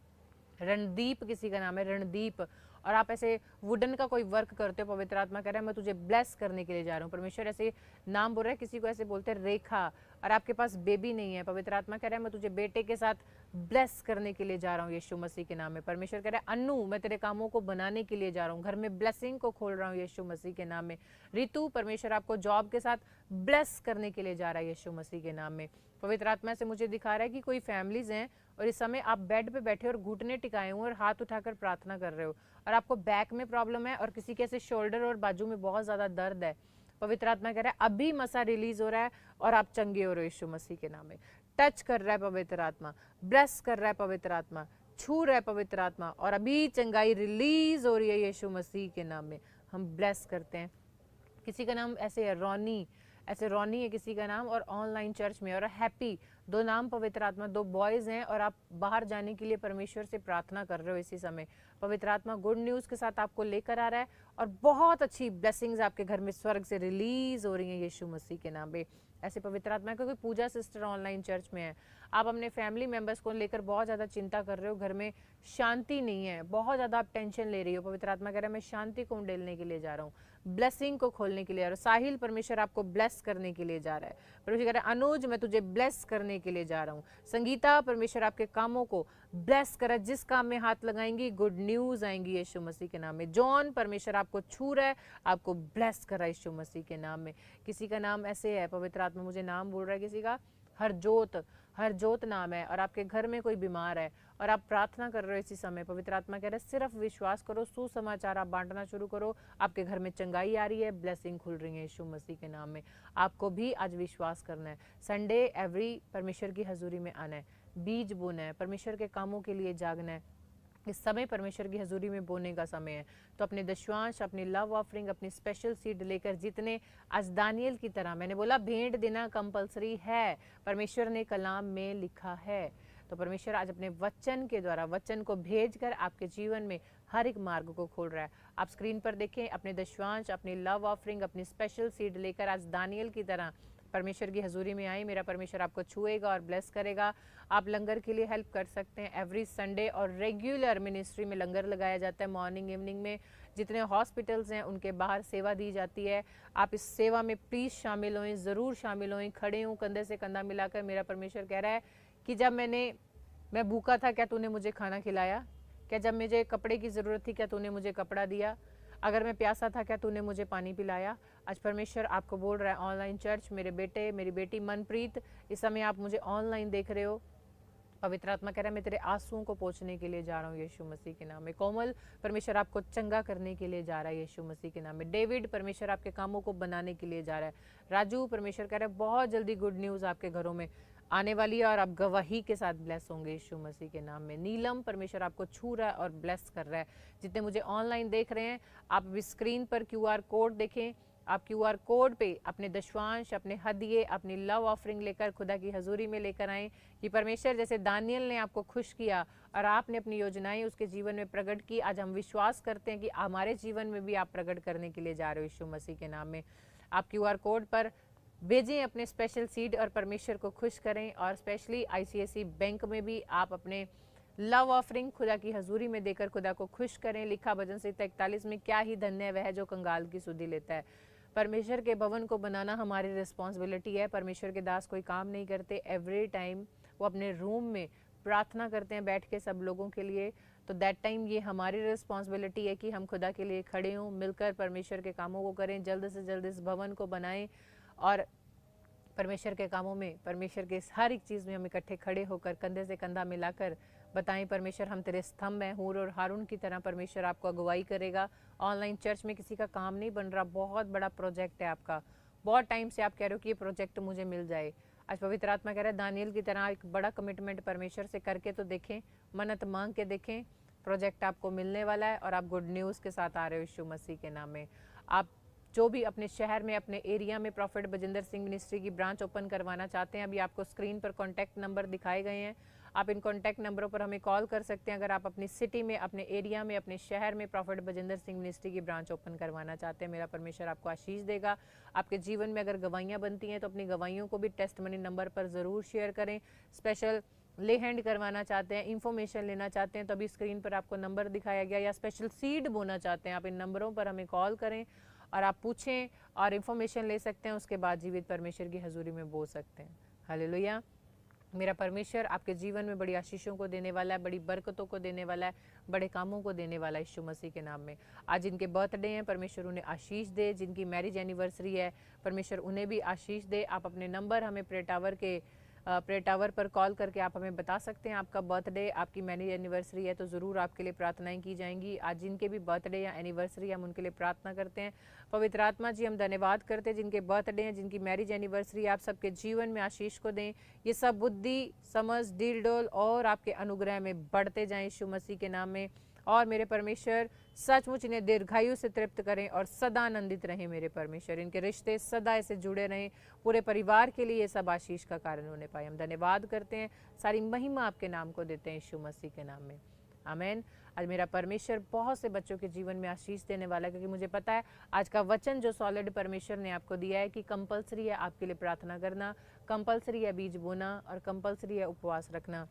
रणदीप किसी का नाम है, रणदीप। और आप ऐसे वुडन का कोई वर्क करते हो, पवित्र आत्मा कह रहा है मैं तुझे ब्लेस करने के लिए जा रहा हूँ। परमेश्वर ऐसे नाम बोल रहा है। किसी को ऐसे बोलते हैं रेखा, और आपके पास बेबी नहीं है, पवित्र आत्मा कह रहा है मैं तुझे बेटे के साथ ब्लेस करने के लिए जा रहा हूँ यीशु मसीह के नाम में। परमेश्वर कह रहा है अन्नू, मैं तेरे कामों को बनाने के लिए जा रहा हूँ, घर में ब्लेसिंग को खोल रहा हूँ यीशु मसीह के नाम में। ऋतु, परमेश्वर आपको जॉब के साथ ब्लेस करने के लिए जा रहा है यीशु मसीह के नाम में। पवित्र आत्मा से मुझे दिखा रहा है कि कोई फैमिलीज हैं और इस समय आप बेड पे बैठे और घुटने टिकाए हुए और हाथ उठाकर प्रार्थना कर रहे हो और आपको बैक में प्रॉब्लम है और किसी के ऐसे शोल्डर और बाजू में बहुत ज्यादा दर्द है। पवित्र आत्मा कह रहा है अभी मसा रिलीज हो रहा है और आप चंगे हो रहे हो यीशु मसीह के नाम में। टच कर रहा है पवित्र आत्मा, ब्लेस कर रहा है पवित्र आत्मा, छू रहा है पवित्र आत्मा और अभी चंगाई रिलीज हो रही है यीशु मसीह के नाम में। हम ब्लेस करते हैं। किसी का नाम ऐसे है रोनी, ऐसे रोनी है किसी का नाम, और ऑनलाइन चर्च में, और हैप्पी, दो नाम पवित्र आत्मा, दो बॉयज हैं और आप बाहर जाने के लिए परमेश्वर से प्रार्थना कर रहे हो इसी समय। पवित्र आत्मा गुड न्यूज़ के साथ आपको लेकर आ रहा है और बहुत अच्छी ब्लेसिंग्स आपके घर में स्वर्ग से रिलीज हो रही हैं यीशु मसीह के नाम पे। ऐसे पवित्र आत्मा का कोई पूजा सिस्टर ऑनलाइन चर्च में है, आप अपने फैमिली मेंबर्स को लेकर बहुत ज़्यादा चिंता कर रहे हो, घर में शांति नहीं है, बहुत ज़्यादा आप टेंशन ले रही हो। पवित्र आत्मा कह रहा है मैं शांति को उंडेलने के लिए जा रहा हूँ, ब्लेसिंग को खोलने के लिए। और साहिल, परमेश्वर आपको ब्लेस करने के लिए जा रहा है। परमेश्वर कह रहा है अनुज, मैं तुझे ब्लेस करने के लिए जा रहा हूँ। संगीता, परमेश्वर आपके कामों को ब्लेस करा, जिस काम में हाथ लगाएंगी गुड न्यूज़ आएंगी यीशु मसीह के नाम में। जॉन, परमेश्वर आपको छू रहा है, आपको ब्लेस करा यीशु मसीह के नाम में। किसी का नाम ऐसे है, पवित्र आत्मा मुझे नाम बोल रहा है किसी का, हरजोत, हरजोत नाम है और आपके घर में कोई बीमार है और आप प्रार्थना कर रहे हो इसी समय। पवित्र आत्मा कह रहा है सिर्फ विश्वास करो, सुसमाचार आप बांटना शुरू करो, आपके घर में चंगाई आ रही है, ब्लेसिंग खुल रही है यीशु मसीह के नाम में। आपको भी आज विश्वास करना है। संडे एवरी परमेश्वर की हजूरी में आना है, बीज बोना है, परमेश्वर के कामों के लिए जागना है। इस समय परमेश्वर की हजूरी में बोने का समय है। तो अपने दशवांश, अपनी लव ऑफरिंग, अपनी स्पेशल सीड लेकर, जितने आज दानियल की तरह, मैंने बोला भेंट देना कंपलसरी है, परमेश्वर ने कलाम में लिखा है। तो परमेश्वर आज अपने वचन के द्वारा, वचन को भेजकर आपके जीवन में हर एक मार्ग को खोल रहा है। आप स्क्रीन पर देखें, अपने दशवांश, अपनी लव ऑफरिंग, अपनी स्पेशल सीड लेकर आज दानियल की तरह परमेश्वर की हजूरी में आई। मेरा परमेश्वर आपको छुएगा और ब्लेस करेगा। आप लंगर के लिए हेल्प कर सकते हैं। एवरी संडे और रेगुलर मिनिस्ट्री में लंगर लगाया जाता है, मॉर्निंग इवनिंग में। जितने हॉस्पिटल्स हैं उनके बाहर सेवा दी जाती है। आप इस सेवा में प्लीज़ शामिल हों, ज़रूर शामिल हों। खड़े हूँ कंधे से कंधा मिलाकर। मेरा परमेश्वर कह रहा है कि जब मैं भूखा था, क्या तूने मुझे खाना खिलाया? क्या जब मुझे कपड़े की ज़रूरत थी, क्या तूने मुझे कपड़ा दिया? अगर मैं प्यासा था, क्या तूने मुझे पानी पिलाया? आज परमेश्वर आपको बोल रहा है, ऑनलाइन चर्च, मेरे बेटे, मेरी बेटी मनप्रीत, इस समय आप मुझे ऑनलाइन देख रहे हो, पवित्र आत्मा कह रहा है मैं तेरे आंसुओं को पोंछने के लिए जा रहा हूँ यीशु मसीह के नाम में। कोमल, परमेश्वर आपको चंगा करने के लिए जा रहा है यीशु मसीह के नाम में। डेविड, परमेश्वर आपके कामों को बनाने के लिए जा रहा है। राजू, परमेश्वर कह रहा है बहुत जल्दी गुड न्यूज़ आपके घरों में आने वाली है और आप गवाही के साथ ब्लेस होंगे यीशु मसीह के नाम में। नीलम, परमेश्वर आपको छू रहा है और ब्लेस कर रहा है। जितने मुझे ऑनलाइन देख रहे हैं, आप अभी स्क्रीन पर QR कोड देखें, आप QR कोड पे अपने दशवांश, अपने हदिये, अपनी लव ऑफरिंग लेकर खुदा की हजूरी में लेकर आएँ कि परमेश्वर जैसे दानियल ने आपको खुश किया और आपने अपनी योजनाएं उसके जीवन में प्रकट की, आज हम विश्वास करते हैं कि हमारे जीवन में भी आप प्रकट करने के लिए जा रहे हो यीशु मसीह के नाम में। आप QR कोड पर भेजें अपने स्पेशल सीड और परमेश्वर को खुश करें। और स्पेशली ICICI बैंक में भी आप अपने लव ऑफरिंग खुदा की हजूरी में देकर खुदा को खुश करें। लिखा भजन संहिता 41 में, क्या ही धन्य है वह जो कंगाल की सुधि लेता है। परमेश्वर के भवन को बनाना हमारी रिस्पॉन्सिबिलिटी है। परमेश्वर के दास कोई काम नहीं करते, एवरी टाइम वो अपने रूम में प्रार्थना करते हैं बैठ के सब लोगों के लिए। तो दैट टाइम ये हमारी रिस्पॉन्सिबिलिटी है कि हम खुदा के लिए खड़े हों, मिलकर परमेश्वर के कामों को करें, जल्द से जल्द इस भवन को बनाएं और परमेश्वर के कामों में, परमेश्वर के हर एक चीज़ में हम इकट्ठे खड़े होकर कंधे से कंधा मिलाकर बताएं, परमेश्वर हम तेरे स्तंभ हैं। हूर और हारून की तरह परमेश्वर आपको अगुवाई करेगा। ऑनलाइन चर्च में किसी का काम नहीं बन रहा, बहुत बड़ा प्रोजेक्ट है आपका। बहुत टाइम से आप कह रहे हो कि ये प्रोजेक्ट मुझे मिल जाए। आज पवित्र आत्मा कह रहा है दानियल की तरह एक बड़ा कमिटमेंट परमेश्वर से करके तो देखें, मन्नत मांग के देखें, प्रोजेक्ट आपको मिलने वाला है और आप गुड न्यूज़ के साथ आ रहे हो यीशु मसीह के नाम में। आप जो भी अपने शहर में, अपने एरिया में प्रॉफिट बजिंदर सिंह मिनिस्ट्री की ब्रांच ओपन करवाना चाहते हैं, अभी आपको स्क्रीन पर कॉन्टैक्ट नंबर दिखाए गए हैं। आप इन कॉन्टैक्ट नंबरों पर हमें कॉल कर सकते हैं अगर आप अपनी सिटी में, अपने एरिया में, अपने शहर में प्रॉफिट बजिंदर सिंह मिनिस्ट्री की ब्रांच ओपन करवाना चाहते हैं। मेरा परमेश्वर आपको आशीष देगा। आपके जीवन में अगर गवाहियाँ बनती हैं तो अपनी गवाहियों को भी टेस्टमनी नंबर पर ज़रूर शेयर करें। स्पेशल ले हैंड करवाना चाहते हैं, इन्फॉर्मेशन लेना चाहते हैं तो अभी स्क्रीन पर आपको नंबर दिखाया गया, या स्पेशल सीड बोना चाहते हैं, आप इन नंबरों पर हमें कॉल करें और आप पूछें और इन्फॉर्मेशन ले सकते हैं। उसके बाद जीवित परमेश्वर की हजूरी में बोल सकते हैं। हालेलुया। मेरा परमेश्वर आपके जीवन में बड़ी आशीषों को देने वाला है, बड़ी बरकतों को देने वाला है, बड़े कामों को देने वाला है यीशु मसीह के नाम में। आज जिनके बर्थडे हैं परमेश्वर उन्हें आशीष दे, जिनकी मैरिज एनिवर्सरी है परमेश्वर उन्हें भी आशीष दे। आप अपने नंबर हमें प्रे टावर पर कॉल करके आप हमें बता सकते हैं आपका बर्थडे, आपकी मैरिज एनिवर्सरी है तो ज़रूर आपके लिए प्रार्थनाएं की जाएंगी। आज जिनके भी बर्थडे या एनिवर्सरी हम उनके लिए प्रार्थना करते हैं। पवित्र आत्मा जी हम धन्यवाद करते हैं जिनके बर्थडे हैं, जिनकी मैरिज एनिवर्सरी, आप सबके जीवन में आशीष को दें। ये सब बुद्धि, समझ, डील डोल और आपके अनुग्रह में बढ़ते जाएं यीशु मसीह के नाम में। और मेरे परमेश्वर सचमुच इन्हें दीर्घायु से तृप्त करें और सदा आनंदित रहें। मेरे परमेश्वर इनके रिश्ते सदा ऐसे जुड़े रहें, पूरे परिवार के लिए ये सब आशीष का कारण होने पाए। हम धन्यवाद करते हैं, सारी महिमा आपके नाम को देते हैं यीशु मसीह के नाम में, आमीन। आज मेरा परमेश्वर बहुत से बच्चों के जीवन में आशीष देने वाला है, क्योंकि मुझे पता है आज का वचन जो सॉलिड परमेश्वर ने आपको दिया है कि कंपलसरी है आपके लिए प्रार्थना करना, कंपलसरी है बीज बोना और कंपलसरी है उपवास रखना।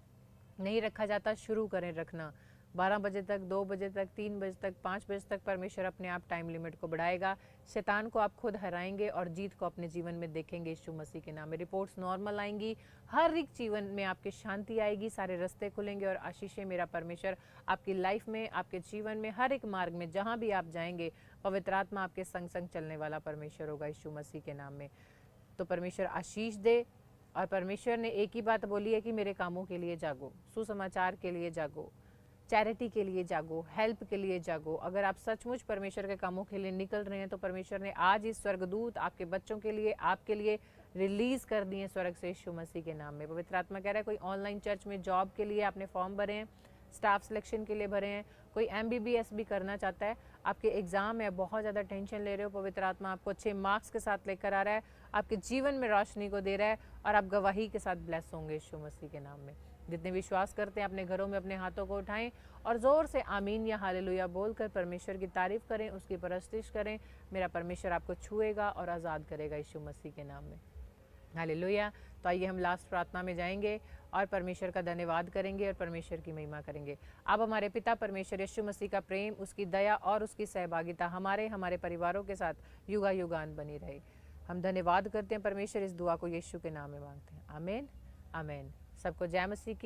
नहीं रखा जाता, शुरू करें रखना। 12 बजे तक, 2 बजे तक, 3 बजे तक, 5 बजे तक परमेश्वर अपने आप टाइम लिमिट को बढ़ाएगा। शैतान को आप खुद हराएंगे और जीत को अपने जीवन में देखेंगे यीशु मसीह के नाम में। रिपोर्ट्स नॉर्मल आएंगी, हर एक जीवन में आपके शांति आएगी, सारे रास्ते खुलेंगे और आशीषें मेरा परमेश्वर आपकी लाइफ में, आपके जीवन में, हर एक मार्ग में जहाँ भी आप जाएंगे पवित्र आत्मा आपके संग संग चलने वाला परमेश्वर होगा यीशु मसीह के नाम में। तो परमेश्वर आशीष दे। और परमेश्वर ने एक ही बात बोली है कि मेरे कामों के लिए जागो, सुसमाचार के लिए जागो, चैरिटी के लिए जागो, हेल्प के लिए जागो। अगर आप सचमुच परमेश्वर के कामों के लिए निकल रहे हैं तो परमेश्वर ने आज इस स्वर्गदूत आपके बच्चों के लिए, आपके लिए रिलीज कर दिए स्वर्ग से यीशु मसीह के नाम में। पवित्र आत्मा कह रहा है कोई ऑनलाइन चर्च में जॉब के लिए आपने फॉर्म भरे हैं, स्टाफ सिलेक्शन के लिए भरे हैं, कोई MBBS भी करना चाहता है, आपके एग्जाम है, बहुत ज़्यादा टेंशन ले रहे हो, पवित्र आत्मा आपको अच्छे मार्क्स के साथ लेकर आ रहा है, आपके जीवन में रोशनी को दे रहा है और आप गवाही के साथ ब्लेस होंगे यीशु मसीह के नाम में। जितने विश्वास करते हैं अपने घरों में अपने हाथों को उठाएं और ज़ोर से आमीन या हालेलुया बोलकर परमेश्वर की तारीफ करें, उसकी परस्तिश करें। मेरा परमेश्वर आपको छुएगा और आज़ाद करेगा यीशु मसीह के नाम में, हालेलुया। तो आइए हम लास्ट प्रार्थना में जाएंगे और परमेश्वर का धन्यवाद करेंगे और परमेश्वर की महिमा करेंगे। अब हमारे पिता परमेश्वर यीशु मसीह का प्रेम, उसकी दया और उसकी सहभागिता हमारे परिवारों के साथ युगा युगान बनी रहे। हम धन्यवाद करते हैं परमेश्वर, इस दुआ को यीशु के नाम में मांगते हैं, आमीन आमीन। सबको जय मसीह की।